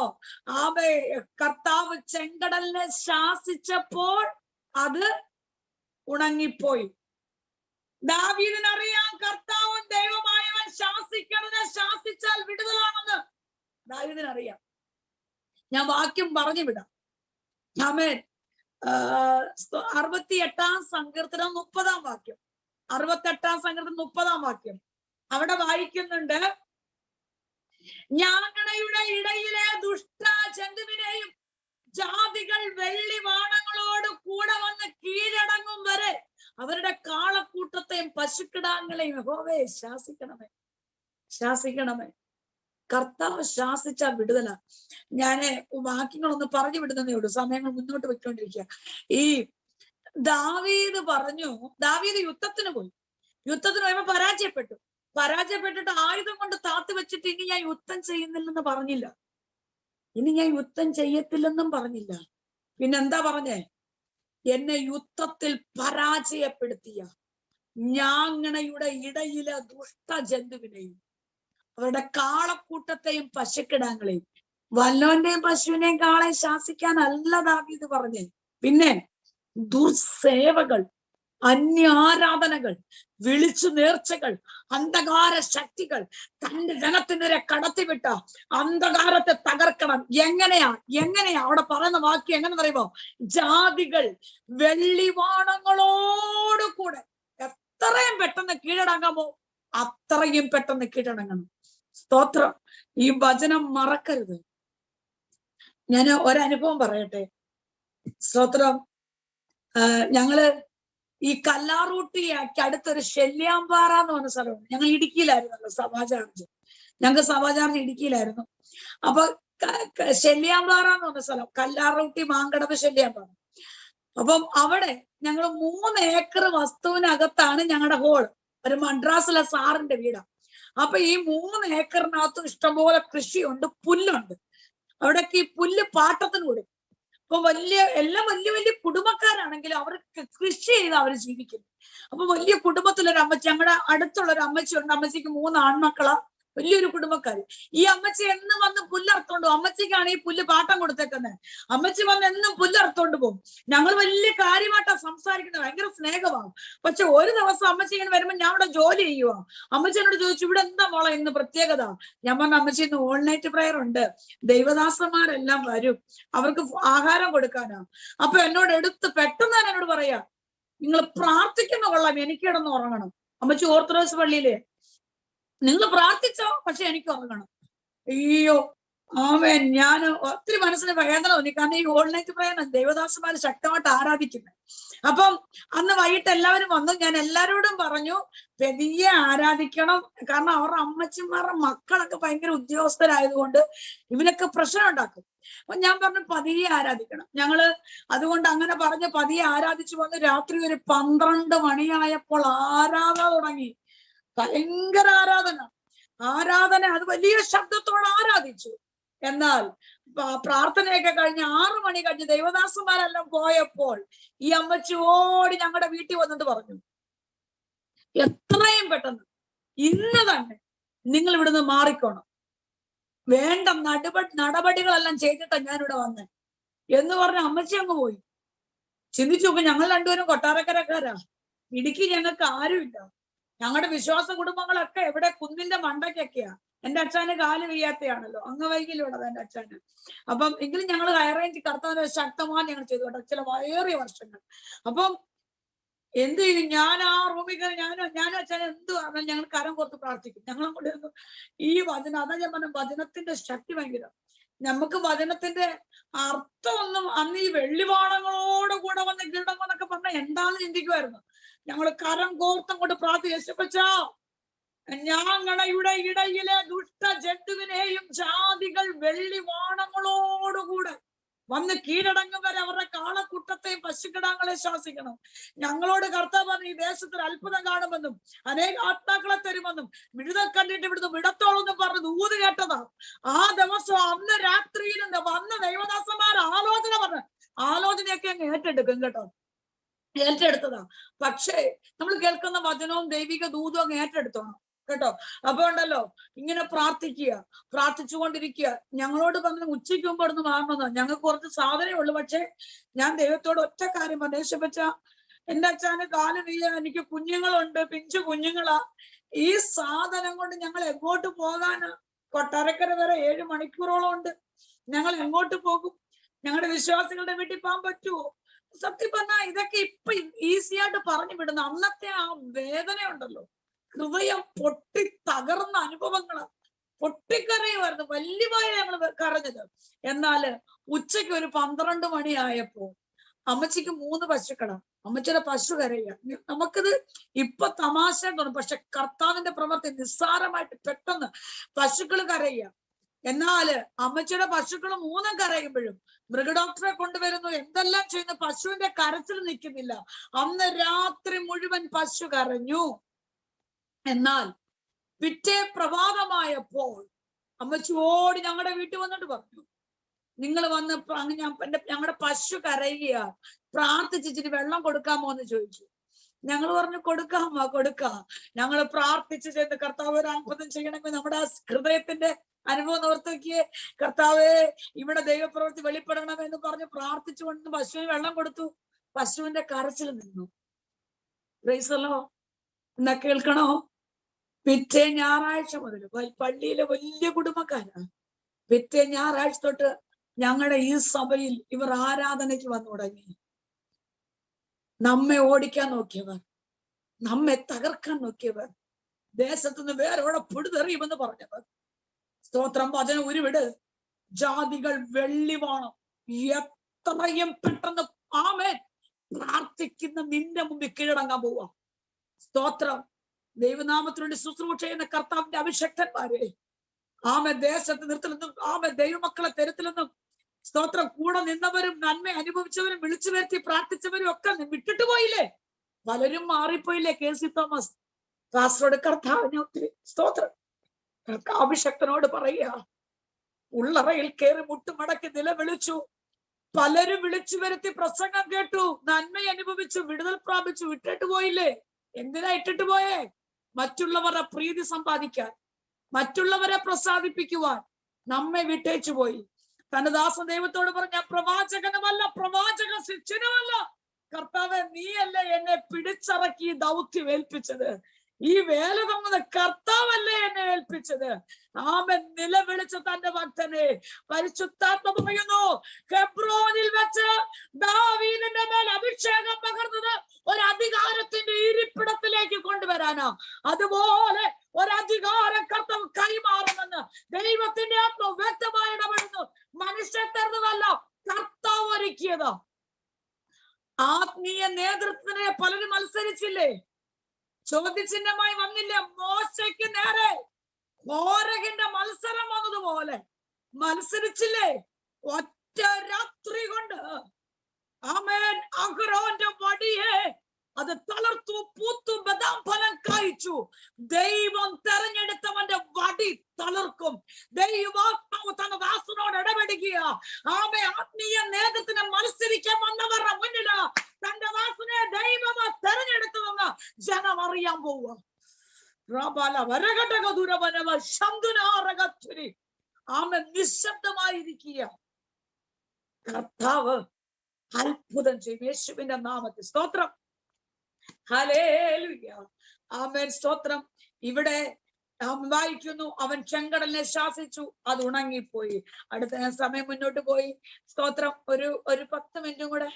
Speaker 1: ആമേ കർത്താവ് ചെങ്കടലിനെ ശാസിച്ചപ്പോൾ അത് ഉണങ്ങിപ്പോയി. ദാവീദിനറിയാം കർത്താവും ദൈവമായവൻ ശാസിക്കണനെ ശാസിച്ചാൽ വിടുതലാണെന്ന് ദാവീദിനറിയാം. ഞാൻ വാക്യം പറഞ്ഞു വിടാം. ആമേൻ. 68-ാം സങ്കീർത്തനം 30-ാം വാക്യം. 68-ാം സങ്കീർത്തനം 30-ാം വാക്യം. അവിടെ വായിക്കുന്നുണ്ട് ഞാങ്ങണയുടെ ഇടയിലെ ദുഷ്ട ജന്തുവിനെയും ജാതികൾ വെള്ളി വാണങ്ങളോട് കൂടെ വന്ന് കീഴടങ്ങും വരെ അവരുടെ കാളക്കൂട്ടത്തെയും പശുക്കിടാങ്ങളെയും യഹോവേ ശാസിക്കണമേ, ശാസിക്കണമേ. കർത്താവ് ശാസിച്ച വിടുതല. ഞാന് വാക്യങ്ങളൊന്ന് പറഞ്ഞു വിടുന്നതേ ഉള്ളൂ, സമയങ്ങൾ മുന്നോട്ട് വെക്കൊണ്ടിരിക്കുക. ഈ ദാവീദ് പറഞ്ഞു, ദാവീദ് യുദ്ധത്തിന് പോയി. യുദ്ധത്തിന് പോയപ്പോ പരാജയപ്പെട്ടിട്ട് ആയുധം കൊണ്ട് താത്തു വെച്ചിട്ട് ഇനി ഞാൻ യുദ്ധം ചെയ്യുന്നില്ലെന്ന് പറഞ്ഞില്ല, ഇനി ഞാൻ യുദ്ധം ചെയ്യത്തില്ലെന്നും പറഞ്ഞില്ല. പിന്നെന്താ പറഞ്ഞേ? എന്നെ യുദ്ധത്തിൽ പരാജയപ്പെടുത്തിയ ഞാങ്ങണയുടെ ഇടയിലെ ദുഷ്ടജന്തുവിനെയും അവരുടെ കാളക്കൂട്ടത്തെയും പശുക്കിടാങ്ങളെയും, വല്ലോന്റെയും പശുവിനെയും കാളെ ശാസിക്കാനല്ല ദാവീദ് പറഞ്ഞേ. പിന്നെ ദുർസേവകൾ അന്യാരാധനകൾ, വിളിച്ചു നേർച്ചകൾ, അന്ധകാര ശക്തികൾ തന്റെ ജനത്തിനെതിരെ കടത്തിവിട്ട അന്ധകാരത്തെ തകർക്കണം. എങ്ങനെയാ അവിടെ പറയുന്ന വാക്യം എങ്ങനെ പറയുമ്പോ, ജാതികൾ വെള്ളിവാണങ്ങളോട് കൂടെ എത്രയും പെട്ടെന്ന് കീഴടങ്ങാമോ അത്രയും പെട്ടെന്ന് കീഴടങ്ങണം. സ്തോത്രം. ഈ വചനം മറക്കരുത്. ഞാൻ ഒരനുഭവം പറയട്ടെ. സ്തോത്രം. ഞങ്ങള് ഈ കല്ലാറൂട്ടിക്ക് അടുത്തൊരു ശല്യാമ്പാറ എന്ന് പറഞ്ഞ സ്ഥലമുണ്ട്. ഞങ്ങൾ ഇടുക്കിയിലായിരുന്നല്ലോ സഭാചാർജ്. ഞങ്ങൾക്ക് സഭാചാർജ് ഇടുക്കിയിലായിരുന്നു. അപ്പൊ ശല്യാമ്പാറ എന്ന് പറഞ്ഞ സ്ഥലം, കല്ലാറൂട്ടി, മാങ്കടവ്, ശല്യാമ്പാറ. അപ്പം അവിടെ ഞങ്ങൾ 3 ഏക്കർ വസ്തുവിനകത്താണ് ഞങ്ങളുടെ ഹോള്. ഒരു മദ്രാസിലെ സാറിന്റെ വീടാണ്. അപ്പൊ ഈ 3 ഏക്കറിനകത്ത് ഇഷ്ടംപോലെ കൃഷിയുണ്ട്, പുല്ലുണ്ട്. അവിടേക്ക് ഈ പുല്ല് പാട്ടത്തിന് കൊടുക്കും. അപ്പൊ എല്ലാം വലിയ കുടുംബക്കാരാണെങ്കിലും അവർക്ക് കൃഷി ചെയ്ത് അവർ ജീവിക്കുന്നു. അപ്പൊ വലിയ കുടുംബത്തിലൊരു അമ്മച്ചി, ഞങ്ങളുടെ അടുത്തുള്ള ഒരു അമ്മച്ചിയുണ്ട്. അമ്മച്ചിക്ക് 3 ആൺമക്കളാ, വലിയൊരു കുടുംബക്കാര്. ഈ അമ്മച്ചി എന്നും വന്ന് പുല്ലറുത്തോണ്ട് പോകും. അമ്മച്ചിക്കാണ് ഈ പുല്ല് പാട്ടം കൊടുത്തേക്കുന്നത്. അമ്മച്ചി വന്ന് എന്നും പുല്ലറുത്തോണ്ട് പോകും. ഞങ്ങൾ വലിയ കാര്യമായിട്ടാ സംസാരിക്കുന്നത്, ഭയങ്കര സ്നേഹമാണ്. പക്ഷെ ഒരു ദിവസം അമ്മച്ചി ഇങ്ങനെ വരുമ്പോ ഞാൻ ഇവിടെ ജോലി ചെയ്യുവാ. അമ്മച്ചി എന്നോട് ചോദിച്ചു, ഇവിടെ എന്താ മോളെ ഇന്ന് പ്രത്യേകത? ഞാൻ പറഞ്ഞ, അമ്മച്ചി ഇന്ന് ഓൾ നൈറ്റ് പ്രയർ ഉണ്ട്, ദൈവദാസന്മാരെല്ലാം വരും, അവർക്ക് ആഹാരം കൊടുക്കാനാ. അപ്പൊ എന്നോട് പെട്ടെന്ന് തന്നെ എന്നോട് പറയാ, നിങ്ങൾ പ്രാർത്ഥിക്കുന്ന കൊള്ളാം, എനിക്ക് കിടന്ന് ഉറങ്ങണം. അമ്മച്ചി ഓർത്തഡോക്സ് പള്ളിയിലെ, നിങ്ങൾ പ്രാർത്ഥിച്ചോ, പക്ഷെ എനിക്ക് ഉറങ്ങണം. അയ്യോ ആമേൻ. ഞാൻ ഒത്തിരി മനസ്സിന് വേദന തോന്നി. കാരണം ഈ ഓൾ നൈറ്റ് പ്രയർ ദൈവദാസന്മാര് ശക്തമായിട്ട് ആരാധിക്കുന്നത്. അപ്പം അന്ന് വൈകിട്ട് എല്ലാവരും വന്നു. ഞാൻ എല്ലാരോടും പറഞ്ഞു, പെരിയെ ആരാധിക്കണം. കാരണം അവരുടെ അമ്മച്ചിമാരുടെ മക്കളൊക്കെ ഭയങ്കര ഉദ്യോഗസ്ഥരായതുകൊണ്ട് ഇവനൊക്കെ പ്രശ്നം ഉണ്ടാക്കും. അപ്പൊ ഞാൻ പറഞ്ഞു, പതിയെ ആരാധിക്കണം. ഞങ്ങള് അതുകൊണ്ട് അങ്ങനെ പറഞ്ഞ് പതിയെ ആരാധിച്ചു വന്ന് രാത്രി ഒരു 12 മണിയായപ്പോൾ ആരാധന തുടങ്ങി. ഭയങ്കര ആരാധന. അത് വലിയ ശബ്ദത്തോടെ ആരാധിച്ചു. എന്നാൽ പ്രാർത്ഥനയൊക്കെ കഴിഞ്ഞ് 6 മണി കഴിഞ്ഞ് ദൈവദാസന്മാരെല്ലാം പോയപ്പോൾ ഈ അമ്മച്ചി ഓടി ഞങ്ങളുടെ വീട്ടിൽ വന്നിട്ട് പറഞ്ഞു, എത്രയും പെട്ടെന്ന് ഇന്ന് തന്നെ നിങ്ങൾ ഇവിടുന്ന് മാറിക്കോണം, വേണ്ട നടപടികളെല്ലാം ചെയ്തിട്ടാ ഞാനിവിടെ വന്നേ എന്ന് പറഞ്ഞ അമ്മച്ചി അങ്ങ് പോയി. ചിന്തിച്ചു നോക്കും, ഞങ്ങൾ രണ്ടുപേരും കൊട്ടാരക്കരക്കാരാ. ഇടുക്കി ഞങ്ങൾക്ക് ആരുമില്ല. ഞങ്ങളുടെ വിശ്വാസ കുടുംബങ്ങളൊക്കെ എവിടെ കുന്നിന്റെ മണ്ടയ്ക്കൊക്കെയാ. എന്റെ അച്ഛന് കാല് വയ്യാത്തയാണല്ലോ, അംഗവൈകല്യമുള്ളത് എന്റെ അച്ഛന്. അപ്പം എങ്കിലും ഞങ്ങൾ ഹൈറേഞ്ച് കർത്താവിനെ ശക്തമായി ഞങ്ങൾ ചെയ്തു കേട്ടോ, ചില വേറിയ വർഷങ്ങൾ. അപ്പം എന്ത് ചെയ്യും, ഞാൻ ആ റൂമിൽ കയറി ഞാനും അച്ഛനും എന്ത് പറഞ്ഞാൽ ഞങ്ങൾ കരം കോർത്ത് പ്രാർത്ഥിക്കും. ഞങ്ങളും കൂടെ ഈ വചനം, അതാ ഞാൻ പറഞ്ഞ വചനത്തിന്റെ ശക്തി ഭയങ്കര. നമുക്ക് വചനത്തിന്റെ അർത്ഥമൊന്നും അന്ന് ഈ വെള്ളിവാണങ്ങളോട് കൂടെ വന്ന് കീഴടങ്ങുമെന്നൊക്കെ പറഞ്ഞാൽ എന്താണെന്ന് ചിന്തിക്കുമായിരുന്നു. ഞങ്ങൾ കരം കോർത്തം കൊണ്ട് പ്രാർത്ഥിച്ചാ, ഞങ്ങളുടെ ഇടയിലെ ദുഷ്ട ജന്തുവിനെയും ജാതികൾ വെള്ളിവാണങ്ങളോടുകൂടെ വന്ന് കീഴടങ്ങും വരെ അവരുടെ കാളക്കൂട്ടത്തെയും പശുക്കിടാങ്ങളെ ശാസിക്കണം. ഞങ്ങളോട് കർത്താവ് പറഞ്ഞു, ഈ ദേശത്തിൽ അത്ഭുതം കാണുമെന്നും അനേക ആത്മാക്കളെ തരുമെന്നും വിടുതൽ കണ്ടിട്ട് ഇവിടുന്ന് വിടത്തോളെന്നും പറഞ്ഞ് ദൂത് കേട്ടതാ. ആ ദിവസം അന്ന് രാത്രിയിലും വന്ന് ദൈവദാസന്മാർ ആലോചനയൊക്കെ അങ്ങ് ഏറ്റെടുക്കും കേട്ടോ, ഏറ്റെടുത്തതാ. പക്ഷേ നമ്മൾ കേൾക്കുന്ന വചനവും ദൈവിക ദൂതും അങ്ങ് ഏറ്റെടുത്തോണം കേട്ടോ. അപ്പൊ ഉണ്ടല്ലോ, ഇങ്ങനെ പ്രാർത്ഥിച്ചുകൊണ്ടിരിക്കുക. ഞങ്ങളോട് പറഞ്ഞ ഉച്ചയ്ക്ക് മുമ്പ് ഇവിടുന്ന് വാങ്ങുന്നോ, ഞങ്ങൾക്ക് കുറച്ച് സാധനമേ ഉള്ളൂ. പക്ഷെ ഞാൻ ദൈവത്തോട് ഒറ്റ കാര്യം പറഞ്ഞു, യേശുപ്പച്ച എന്റെ അച്ഛന് കാല് വീഴാൻ, എനിക്ക് കുഞ്ഞുങ്ങളുണ്ട്, പിഞ്ചു കുഞ്ഞുങ്ങളാ. ഈ സാധനം കൊണ്ട് ഞങ്ങൾ എങ്ങോട്ട് പോകാനാ? കൊട്ടാരക്കര വരെ 7 മണിക്കൂറോളം ഉണ്ട്. ഞങ്ങൾ എങ്ങോട്ട് പോകും? ഞങ്ങളുടെ വിശ്വാസികളുടെ വീട്ടിൽ പോകാൻ പറ്റുമോ? സത്യം പറഞ്ഞാൽ ഇതൊക്കെ ഇപ്പൊ ഈസി ആയിട്ട് പറഞ്ഞു വിടുന്ന അന്നത്തെ ആ വേദന ഉണ്ടല്ലോ, ഹൃദയം പൊട്ടി തകർന്ന അനുഭവങ്ങള്, പൊട്ടിക്കരയുമായിരുന്നു. വലിയമായി ഞങ്ങൾ കരഞ്ഞത്. എന്നാല് ഉച്ചയ്ക്ക് ഒരു 12 മണിയായപ്പോ അമ്മച്ചിക്ക് 3 പശുക്കളാ. അമ്മച്ചിയുടെ പശു കരയുക. നമുക്കിത് ഇപ്പൊ തമാശ തോന്നും, പക്ഷെ കർത്താവിന്റെ പ്രവൃത്തി നിസ്സാരമായിട്ട് പെട്ടെന്ന് പശുക്കൾ കരയുക. എന്നാല് അമ്മച്ചിയുടെ പശുക്കൾ 3 കരയുമ്പോഴും മൃഗഡോക്ടറെ കൊണ്ടുവരുന്നു, എന്തെല്ലാം ചെയ്യുന്നു, പശുവിന്റെ കരച്ചിൽ നിൽക്കുന്നില്ല. അന്ന് രാത്രി മുഴുവൻ പശു കരഞ്ഞു. എന്നാൽ പിറ്റേ പ്രഭാതമായപ്പോൾ അമ്മച്ചി ഓടി ഞങ്ങളുടെ വീട്ടിൽ വന്നിട്ട് പറഞ്ഞു, നിങ്ങൾ വന്ന് ഞങ്ങളുടെ പശു കരയുക, പ്രാർത്ഥിച്ചിട്ട് വെള്ളം കൊടുക്കാമോ എന്ന് ചോദിച്ചു. ഞങ്ങൾ പറഞ്ഞു, കൊടുക്കാം. ഞങ്ങൾ പ്രാർത്ഥിച്ചു ചെന്ന്, കർത്താവ് ഒരു അത്ഭുതം ചെയ്യണമെങ്കിൽ നമ്മുടെ ആ ഹൃദയത്തിന്റെ അനുഭവം ഓർത്ത് നോക്കിയേ. കർത്താവേ, ഇവിടെ ദൈവപ്രവൃത്തി വെളിപ്പെടണം എന്ന് പറഞ്ഞ് പ്രാർത്ഥിച്ചുകൊണ്ട് പശുവിന് വെള്ളം കൊടുത്തു. പശുവിന്റെ കരച്ചിൽ നിന്നു. പ്രൈസലോ. എന്നാ കേൾക്കണോ? പിറ്റേ ഞായറാഴ്ച മുതൽ പള്ളിയിലെ വലിയ കുടുംബക്കാരാണ്. പിറ്റേ ഞായറാഴ്ച തൊട്ട് ഞങ്ങളുടെ ഈ സഭയിൽ ഇവർ ആരാധനയ്ക്ക് വന്നു തുടങ്ങി. നമ്മെ ഓടിക്കാൻ നോക്കിയവർ, നമ്മെ തകർക്കാൻ നോക്കിയവർ, ദേശത്തുനിന്ന് വേറെ എവിടെ പിടിതെറിയുമെന്ന് പറഞ്ഞവർ, സ്തോത്രം, വചനം ഉരുവിട്, ജാതികൾ വെള്ളി വേണം എത്രയും പെട്ടെന്ന് ആമേൻ പ്രാർത്ഥിക്കുന്ന നിന്റെ മുമ്പിൽ കീഴടങ്ങാൻ പോവാ. സ്തോത്രം. ദൈവനാമത്തിനുവേണ്ടി ശുശ്രൂഷ ചെയ്യുന്ന കർത്താവിന്റെ അഭിഷക്തന്മാരെ, ആമേൻ ദേശത്ത് നിർത്തലെന്നും ആമേൻ ദൈവമക്കളെ തരത്തിലെന്നും സ്തോത്രം കൂടെ നിന്നവരും നന്മ അനുഭവിച്ചവരും വിളിച്ചു വരുത്തി പ്രാർത്ഥിച്ചവരും ഒക്കെ വിട്ടിട്ട് പോയില്ലേ? പലരും മാറിപ്പോയില്ലേ? KC തോമസ് പാസ്റ്ററോട് കർത്താവിനെ ഒത്തിരി സ്തോത്രം. അഭിഷക്തനോട് പറയുക, ഉള്ളറയിൽ കയറി മുട്ടുമടക്കി നിലവിളിച്ചു. പലരും വിളിച്ചു വരുത്തി പ്രസംഗം കേട്ടു, നന്മ അനുഭവിച്ചു, വിടുതൽ പ്രാപിച്ചു, വിട്ടിട്ട് പോയില്ലേ? എന്തിനാ ഇട്ടിട്ട് പോയേ? മറ്റുള്ളവരുടെ പ്രീതി സമ്പാദിക്കാൻ, മറ്റുള്ളവരെ പ്രസാദിപ്പിക്കുവാൻ നമ്മെ വിട്ടേച്ചു പോയി. തന്റെ ദാസൻ ദൈവത്തോട് പറഞ്ഞ, പ്രവാചകനുമല്ല, പ്രവാചക ശിഷ്യനുമല്ല, കർത്താവെ നീയല്ലേ എന്നെ പിടിച്ചറക്കി ദൗത്യം ഏൽപ്പിച്ചത്, ഈ വേല തന്നത് കർത്താവല്ലേ എന്നെ ഏൽപ്പിച്ചത്. ആമൻ നിലവിളിച്ച തന്റെ ഭക്തനെ പരിശുദ്ധാത്മ പറയുന്നു, ഹെബ്രോനിൽ വെച്ച് ദാവീദിന്റെ മേൽ അഭിഷേകം പകർന്നത് ഒരു അധികാരത്തിന്റെ ഇരിപ്പിടത്തിലേക്ക് കൊണ്ടുവരാനാ. അതുപോലെ ഒരധികാരം കർത്താവ് കൈമാറുമെന്ന് ദൈവത്തിന്റെ ആത്മ വ്യക്തമായി ഇടപെടുന്നു. മനുഷ്യൻ തരുന്നതല്ല, കർത്താവ് ഒരുക്കിയതാ. ആത്മീയ നേതൃത്വത്തിനെ പലരും മത്സരിച്ചില്ലേ? ചോദ്യചിഹ്നമായി വന്നില്ലേ? മോശയ്ക്ക് നേരെ കോരഹിന്റെ മത്സരം വന്നതുപോലെ മത്സരിച്ചില്ലേ? ഒറ്റ രാത്രി കൊണ്ട് ആമേൻ അഹരോന്റെ വടിയെ അത് തളർത്തു, പൂത്തു, ബദാം ഫലം കായ്ച്ചു. ദൈവം തെരഞ്ഞെടുത്തവന്റെ വടി തളർക്കും. ദൈവാത്മാവ് തന്റെ ദാസനോട് ഇടപെടുക. ആമേ ആത്മീയ നേതൃത്വത്തിനെ മത്സരിക്കാൻ വന്നവരുടെ മുന്നില് തന്റെ ദാസനെ ദൈവം തെരഞ്ഞെടുത്തതെന്ന് ജനം അറിയാൻ പോവുക. ആമേ നിശബ്ദമായിരിക്കുക. കർത്താവ് അത്ഭുതം ചെയ്യും യേശുവിന്റെ നാമത്തിൽ. സ്തോത്രം. ഹല്ലേലൂയ. ആമേൻ. സ്തോത്രം. ഇവിടെ വായിക്കുന്നു, അവൻ ചെങ്കടലിനെ ശാസിച്ചു, അത് ഉണങ്ങിപ്പോയി. അടുത്ത സമയം മുന്നോട്ട് പോയി. സ്തോത്രം. ഒരു 10 മിനിറ്റും കൂടെ.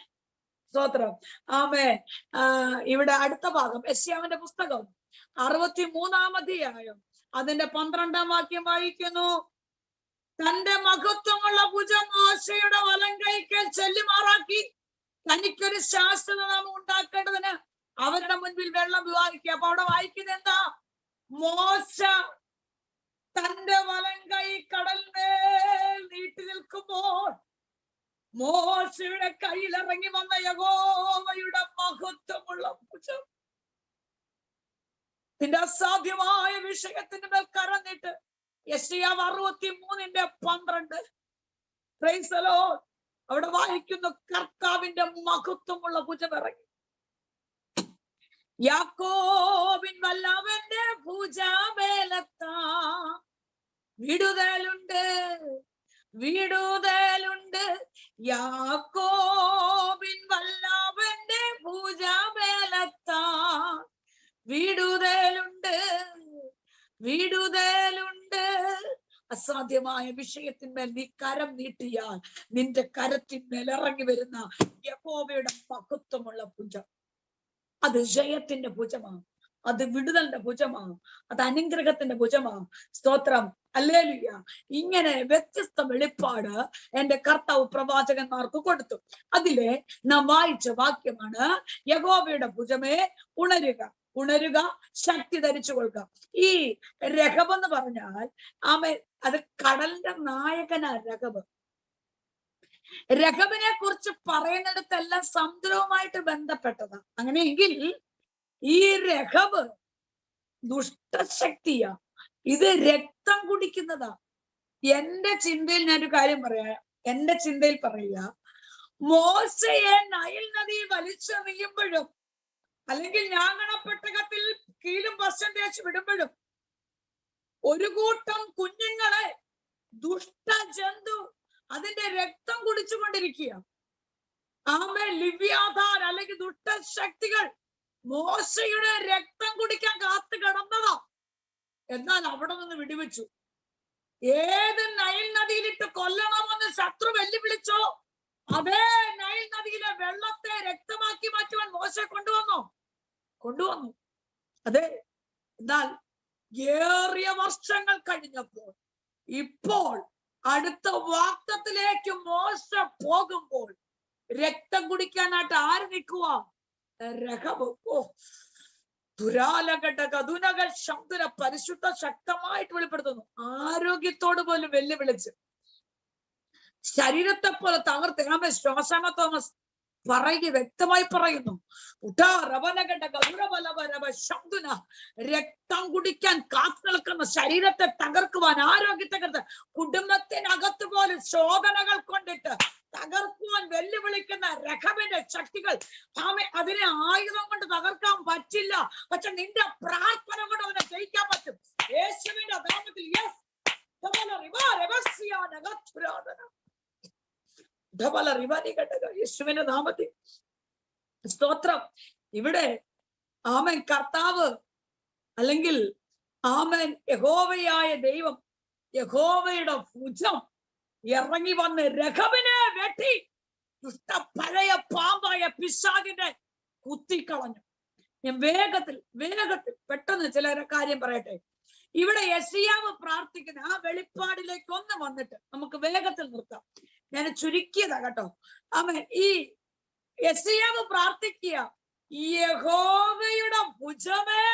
Speaker 1: സ്തോത്രം. ആമേൻ. ഇവിടെ അടുത്ത ഭാഗം യെശയ്യാവിന്റെ പുസ്തകം 63-ാം അധ്യായം അതിന്റെ 12-ാം വാക്യം വായിക്കുന്നു. തന്റെ മഹത്വമുള്ള ഭുജം മോശയുടെ വലങ്കൈക്കൽ ചെല്ലുമാറാക്കി തനിക്കൊരു ശാശ്വത നാമം ഉണ്ടാക്കേണ്ടതിന് അവരുടെ മുൻപിൽ വെള്ളം വിവാഹിക്കുക. അപ്പൊ അവിടെ വായിക്കുന്നത് എന്താ? മോശ തന്റെ വലങ്കൈ കടലിന്മേൽ നീട്ടി നിൽക്കുമ്പോൾ മോശയുടെ കയ്യിൽ ഇറങ്ങി വന്ന യഹോവയുടെ മഹത്വമുള്ള ഭുജം ഇതിന്റെ അസാധ്യമായ വിഷയത്തിന്റെ മേൽ കരഞ്ഞിട്ട് യെശയ്യാവ് 63:12 പ്രൈസ് ദി ലോർഡ്. അവിടെ വായിക്കുന്നു, കർത്താവിന്റെ മഹത്വമുള്ള ഭുജം ഇറങ്ങി. യാക്കോബിൻ വല്ലവന്റെ ഭുജബലത്താ വിടുതലുണ്ട്, വിടുതലുണ്ട്. യാക്കോബിൻ വല്ലവന്റെ ഭുജബലത്താ വിടുതലുണ്ട്, വിടുതലുണ്ട്. അസാധ്യമായ വിഷയത്തിന്മേൽ നീ കരം നീട്ടിയാൽ നിന്റെ കരത്തിന്മേൽ ഇറങ്ങി വരുന്ന യഹോവയുടെ മഹത്വമുള്ള ഭുജം, അത് ജയത്തിന്റെ ഭുജമാണ്, അത് വിടുതലിന്റെ ഭുജമാണ്, അത് അനുഗ്രഹത്തിന്റെ ഭുജമാണ്. സ്തോത്രം. ഹല്ലേലൂയ. ഇങ്ങനെ വ്യത്യസ്ത വെളിപ്പാട് എന്റെ കർത്താവ് പ്രവാചകന്മാർക്ക് കൊടുത്തു. അതിലെ നാം വായിച്ച വാക്യമാണ്, യഹോവയുടെ ഭുജമേ ഉണരുക, ഉണരുക, ശക്തി ധരിച്ചു കൊള്ളുക. ഈ രഹബ് എന്ന് പറഞ്ഞാൽ അത് കടലിന്റെ നായകനാ രഹബ്. രഹബിനെ കുറിച്ച് പറയുന്നിടത്തെല്ലാം സമുദ്രവുമായിട്ട് ബന്ധപ്പെട്ടതാ. അങ്ങനെയെങ്കിൽ ഈ രഹബ് ദുഷ്ടശക്തിയാ, ഇത് രക്തം കുടിക്കുന്നതാ. എന്റെ ചിന്തയിൽ ഞാനൊരു കാര്യം പറയാം. എന്റെ ചിന്തയിൽ പറയുക, മോശയെ നൈൽ നദി വലിച്ചെറിയുമ്പോഴും അല്ലെങ്കിൽ ഞാങ്ങണപ്പെട്ടകത്തിൽ കീലും വശം തേച്ച് വിടുമ്പോഴും ഒരു കൂട്ടം കുഞ്ഞുങ്ങളെ ദുഷ്ടജന്തു അതിന്റെ രക്തം കുടിച്ചുകൊണ്ടിരിക്കുക. ആമേ ലിവ്യാഥാൻ അല്ലെങ്കിൽ ദുഷ്ടശക്തികൾ മോശയുടെ രക്തം കുടിക്കാൻ കാത്തു കിടന്നതാ. എന്നാൽ അവിടെ നിന്ന് വിടിവെച്ചു. ഏത് നൈൽ നദിയിലിട്ട് കൊല്ലണമെന്ന് ശത്രു വെല്ലുവിളിച്ചോ അതേ നൈൽ നദിയിലെ വെള്ളത്തെ രക്തമാക്കി മാറ്റുവാൻ മോശ കൊണ്ടുവന്നു. അതെ. എന്നാൽ ഏറിയ വർഷങ്ങൾ കഴിഞ്ഞപ്പോൾ ഇപ്പോൾ അടുത്ത വാക്തത്തിലേക്ക് മോശ പോകുമ്പോൾ രക്തം കുടിക്കാനായിട്ട് ആര് നിൽക്കുക? രഹബ്. ദുരാലഘടകതുനകൾ ശബ്ദ പരിശുദ്ധ ശക്തമായിട്ട് വെളിപ്പെടുത്തുന്നു. ആരോഗ്യത്തോട് പോലും വെല്ലുവിളിച്ച് ശരീരത്തെ പോലെ തകർത്ത് ശ്വാസമ തോമസ് വ്യക്തമായി പറയുന്നു. രക്തം കുടിക്കാൻ കാത്തു നിൽക്കുന്ന ശരീരത്തെ തകർക്കുവാൻ, ആരോഗ്യത്തെ കുടുംബത്തിനകത്ത് പോലും ശോധനകൾ കൊണ്ടിട്ട് തകർക്കുവാൻ വെല്ലുവിളിക്കുന്ന രഹബിന്റെ ശക്തികൾ അതിനെ ആയുധം കൊണ്ട് തകർക്കാൻ പറ്റില്ല. പക്ഷെ നിന്റെ പ്രാർത്ഥന കൊണ്ട് അതിനെ ജയിക്കാൻ പറ്റും. യേശുവിന്റെ നാമത്തിൽ. യേശുവിന്റെ നാമത്തിൽ സ്തോത്രം. ഇവിടെ ആമേൻ കർത്താവ് അല്ലെങ്കിൽ ആമേൻ യഹോവയായ ദൈവം, യഹോവയുടെ ഭുജം ഇറങ്ങി വന്ന് രഹബിനെ വെട്ടി പഴയ പാമ്പായ പിശാചിനെ കുത്തിക്കളഞ്ഞു. ഞാൻ വേഗത്തിൽ പെട്ടെന്ന് ചില കാര്യം പറയട്ടെ. ഇവിടെ യെശയ്യാവ് പ്രാർത്ഥിക്കുന്ന ആ വെളിപ്പാടിലേക്ക് ഒന്ന് വന്നിട്ട് നമുക്ക് വേഗത്തിൽ നിർത്താം. ഞാൻ ചുരുക്കിയതാ കേട്ടോ. ആമേൻ. ഈ യെശയ്യാവ് പ്രാർത്ഥിക്കുക, യഹോവയുടെ ഭുജമേ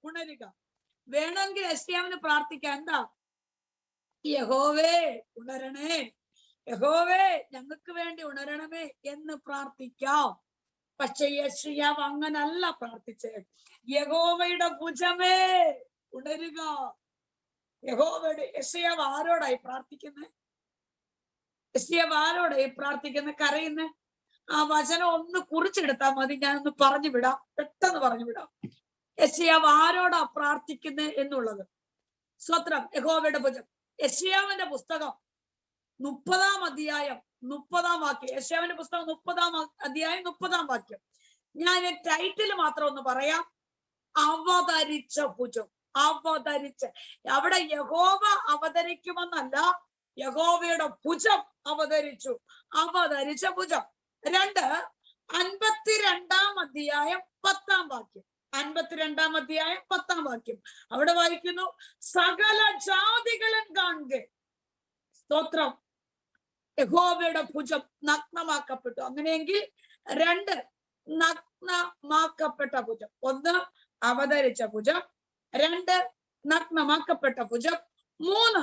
Speaker 1: ഉണരുക. വേണമെങ്കിൽ യെശയ്യാവിന് പ്രാർത്ഥിക്കാം. എന്താ? യഹോവേ ഉണരണേ, യഹോവേ ഞങ്ങൾക്ക് വേണ്ടി ഉണരണമേ എന്ന് പ്രാർത്ഥിക്കാം. പക്ഷെ യെശയ്യാവ് അങ്ങനല്ല പ്രാർത്ഥിച്ചേ. യഹോവയുടെ ഭുജമേ ഉണരുക. യഹോവയുടെ യെശയ്യാവ് ആരോടായി പ്രാർത്ഥിക്കുന്നത്? യെശയ്യാവ് ആരോടായി പ്രാർത്ഥിക്കുന്നത്? കരയുന്നത്? ആ വചനം ഒന്ന് കുറിച്ചെടുത്താൽ മതി, ഞാനൊന്ന് പറഞ്ഞു വിടാം, പെട്ടെന്ന് പറഞ്ഞു വിടാം. യെശയ്യാവ് ആരോടാ പ്രാർത്ഥിക്കുന്നത് എന്നുള്ളത്. സ്തോത്രം. യഹോവയുടെ ഭുജം. യെശയ്യാവിന്റെ പുസ്തകം 30-ാം അധ്യായം 30-ാം വാക്യം. യെശയ്യാവിന്റെ പുസ്തകം 30-ാം അധ്യായം 30-ാം വാക്യം. ഞാൻ ടൈറ്റിൽ മാത്രം ഒന്ന് പറയാം. അവതരിച്ച ഭുജം. അവതരിച്ച. അവിടെ യഹോവ അവതരിക്കുമെന്നല്ല, യഹോവയുടെ ഭുജം അവതരിച്ചു. അവതരിച്ച ഭുജം. 52-ാം അധ്യായം 10-ാം വാക്യം. 52-ാം അധ്യായം 10-ാം വാക്യം. അവിടെ വായിക്കുന്നു, സകല ജാതികളും കാണുക. സ്തോത്രം. യഹോവയുടെ ഭുജം നഗ്നമാക്കപ്പെട്ടു. അങ്ങനെയെങ്കിൽ 2 നഗ്നമാക്കപ്പെട്ട ഭുജം. 1 അവതരിച്ച ഭുജം, 2 നഗ്നമാക്കപ്പെട്ട ഭുജം, 3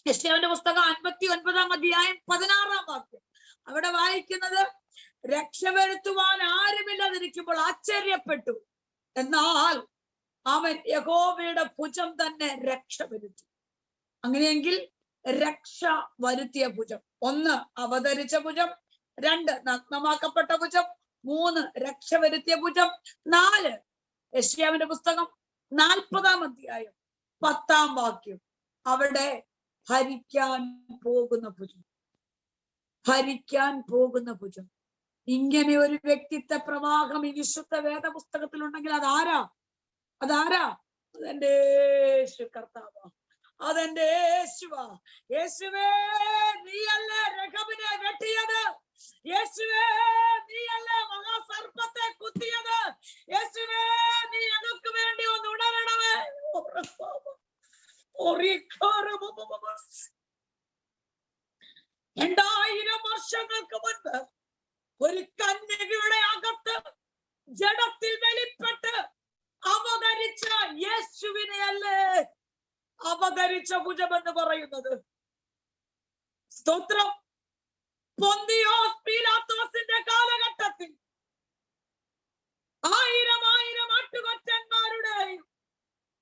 Speaker 1: യെശയ്യാവിന്റെ പുസ്തകം 59-ാം അധ്യായം 16-ാം വാക്യം. അവിടെ വായിക്കുന്നത്, രക്ഷ വരുത്തുവാൻ ആരുമില്ലാതിരിക്കുമ്പോൾ ആശ്ചര്യപ്പെട്ടു, എന്നാൽ അവൻ യഹോവയുടെ ഭുജം തന്നെ രക്ഷ വരുത്തി. അങ്ങനെയെങ്കിൽ രക്ഷ വരുത്തിയ ഭുജം. 1 അവതരിച്ച ഭുജം, 2 നഗ്നമാക്കപ്പെട്ട ഭുജം, 3 രക്ഷ വരുത്തിയ ഭുജം, 4 യെശയ്യാവിന്റെ പുസ്തകം 40-ാം അധ്യായം 10-ാം വാക്യം. അവിടെ ഭരിക്കാൻ പോകുന്ന ഭുജം. ഭരിക്കാൻ പോകുന്ന ഭുജം. ഇങ്ങനെ ഒരു വ്യക്തിത്വ പ്രവാഹം ഈ വിശുദ്ധ വേദപുസ്തകത്തിലുണ്ടെങ്കിൽ അതാരാ? അതെന്റെ യേശു കർത്താവാ. അതെന്റെ യേശുവാ. യേശുവേ നീയല്ലേ രഹബിനെ വെട്ടിയത്? യേശുവേ നീയല്ലേ മഹാസർപ്പത്തെ കുത്തിയത്? യേശുവേ നീ ഞങ്ങൾക്ക് വേണ്ടി ഒന്ന് ഉണരണമേ. 2000 വർഷങ്ങൾക്ക് മുൻപ് ഒരു കന്യകയുടെ അകത്ത് ജഡത്തിൽ വെളിപ്പെട്ട് അവതരിച്ച യേശുവിനെയല്ലേ അവതരിച്ച ഭുജമെന്ന് പറയുന്നത്? സ്തോത്രം. പൊന്തിയോസ് പീലാത്തോസിന്റെ കാലഘട്ടത്തിൽ 1000 ആട്ടുകൊറ്റന്മാരുടെയും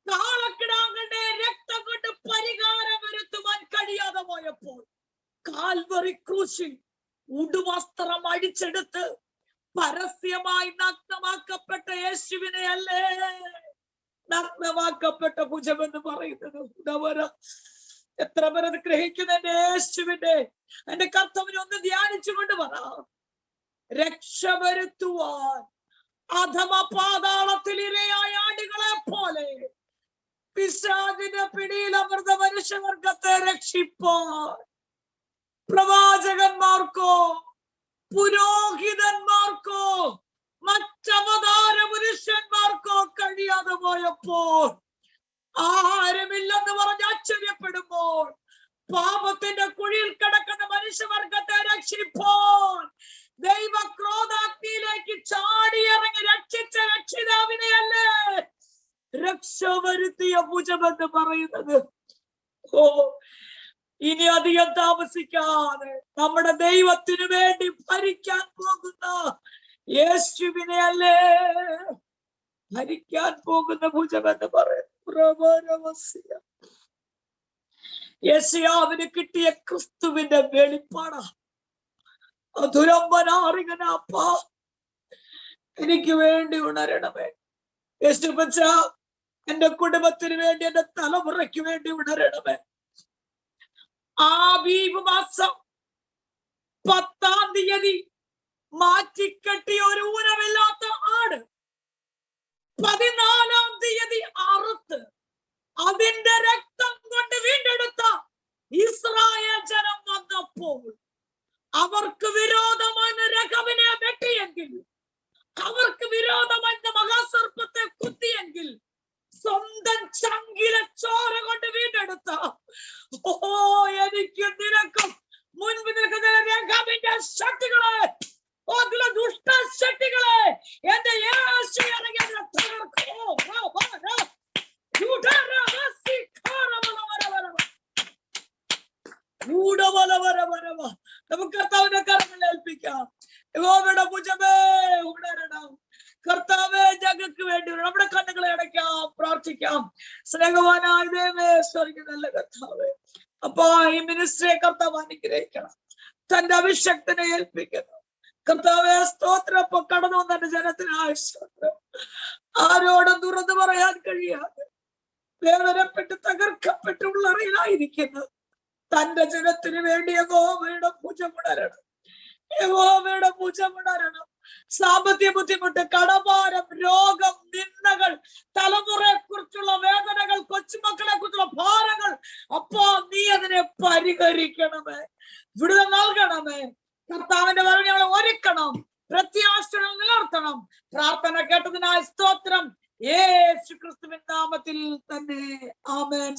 Speaker 1: കാളക്കിടാങ്ങളുടെ രക്തം കൊണ്ട് പരിഹാരം വരുത്തുവാൻ കഴിയാതെ പോയപ്പോൾ കാൽവറി ക്രൂശിൽ ഉടുവസ്ത്രം അടിച്ചെടുത്ത് പരസ്യമായി നഗ്നമാക്കപ്പെട്ട യേശുവിനെ അല്ലേ നഗ്നമാക്കപ്പെട്ട ഭുജമെന്ന് പറയുന്നത്? എത്ര പേരത് ഗ്രഹിക്കുന്ന? എന്റെ യേശുവിന്റെ, എന്റെ കർത്താവിനെ ഒന്ന് ധ്യാനിച്ചുകൊണ്ട് പറ. രക്ഷ വരുത്തുവാൻ അധമ പാതാളത്തിൽ ഇരയായ ആടുകളെ പോലെ പിശാചിന്റെ പിടിയിൽ അമൃത മനുഷ്യവർഗത്തെ രക്ഷിപ്പാൻ പ്രവാചകന്മാർക്കോ പുരോഹിതന്മാർക്കോ മറ്റവതാര പുരുഷന്മാർക്കോ കഴിയാതെ പോയപ്പോൾ, ആരുമില്ലെന്ന് പറഞ്ഞ് ആശ്ചര്യപ്പെടുമ്പോൾ, പാപത്തിന്റെ കുഴിയിൽ കിടക്കുന്ന മനുഷ്യവർഗത്തെ രക്ഷിപ്പോൾ ദൈവക്രോധാഗ്നിയിലേക്ക് ചാടിയിറങ്ങി രക്ഷിച്ച രക്ഷിതാവിനെയല്ലേ രക്ഷ വരുത്തിയ ഭുജമെന്ന് പറയുന്നത്. ഓ, ഇനി അധികം താമസിക്കാതെ നമ്മുടെ ദൈവത്തിനു വേണ്ടി ഭരിക്കാൻ പോകുന്ന യേശുവിനെ അല്ലേ ഭരിക്കാൻ പോകുന്ന ഭുജമെന്ന് പറയുന്നു. യെശയ്യാവിന് കിട്ടിയ ക്രിസ്തുവിന്റെ വെളിപ്പാടാ. അധുരമ്പനാറികനാപ്പാ, എനിക്ക് വേണ്ടി ഉണരണമേ യേശുപ്പച്ച, എന്റെ കുടുംബത്തിന് വേണ്ടി, എന്റെ തലമുറയ്ക്ക് വേണ്ടി ഉണരണമേ. ആബീബ് മാസം 10-ാം തീയതി മാറ്റിക്കെട്ടിയ ഒരു ഊനമില്ലാത്ത ആട് 14-ാം തീയതി അറുത്ത് അതിന്റെ രക്തം കൊണ്ട് വീണ്ടെടുത്ത ഇസ്രായേൽ ജനം വന്നപ്പോൾ അവർക്ക് വിരോധമായി രഹബിനെ വെട്ടിയെങ്കിൽ, അവർക്ക് വിരോധമായി മഹാസർപ്പത്തെ കുത്തിയെങ്കിൽ, സ്വന്തം ചങ്കിലെ ചോര കൊണ്ട് വീണ്ടെടുത്ത, ഓ, എനിക്ക് നിനക്കും മുൻപ് നിൽക്കുന്ന രഹബിന്റെ ശക്തികളെ, ദുഷ്ട ശക്തികളെ എന്റെ യേശു ഇറങ്ങി നമുക്ക് കർത്താവിന്റെ കരങ്ങൾ ഏൽപ്പിക്കാം. യഹോവയുടെ ഭുജമേ ഉണരണം. കർത്താവേ, ഞങ്ങൾക്ക് വേണ്ടി നമ്മുടെ കണ്ണുകളെ അടയ്ക്കാം, പ്രാർത്ഥിക്കാം. സ്നേഹവാനായ ദൈവമേ, സ്വർഗ്ഗ നല്ല കർത്താവേ, അപ്പൊ ഈ മിനിസ്ട്രിയെ കർത്താവ് അനുഗ്രഹിക്കണം. തന്റെ അഭിഷക്തനെ ഏൽപ്പിക്കുന്നു. കർത്താവേ, സ്തോത്രം. ഇപ്പൊ കടന്നു വന്ന ജനത്തിനായ സ്തോത്രം. ആരോടും തുറന്നു പറയാൻ കഴിയാതെ വേദനപ്പെട്ട് തകർക്കപ്പെട്ടുള്ള അറിയിലായിരിക്കുന്നു തന്റെ ജനത്തിന് വേണ്ടി യഹോവയുടെ ഭുജമുണരണം. യഹോവയുടെ ഭുജമുണരണം. സാമ്പത്തിക ബുദ്ധിമുട്ട്, കടഭാരം, രോഗം, നിന്ദകൾ, തലമുറയെ കുറിച്ചുള്ള വേദനകൾ, കൊച്ചുമക്കളെ കുറിച്ചുള്ള ഭാരങ്ങൾ, അപ്പോ നീ അതിനെ പരിഹരിക്കണമേ, വിടുതൽ നൽകണമേ. കർത്താവിന്റെ വരവ് ഞങ്ങളെ ഒരുക്കണം, പ്രത്യാശകൾ നിലനിർത്തണം. പ്രാർത്ഥന കേട്ടതിനായി സ്തോത്രം. യേശു ക്രിസ്തുവിൻ നാമത്തിൽ തന്നെ ആമേൻ.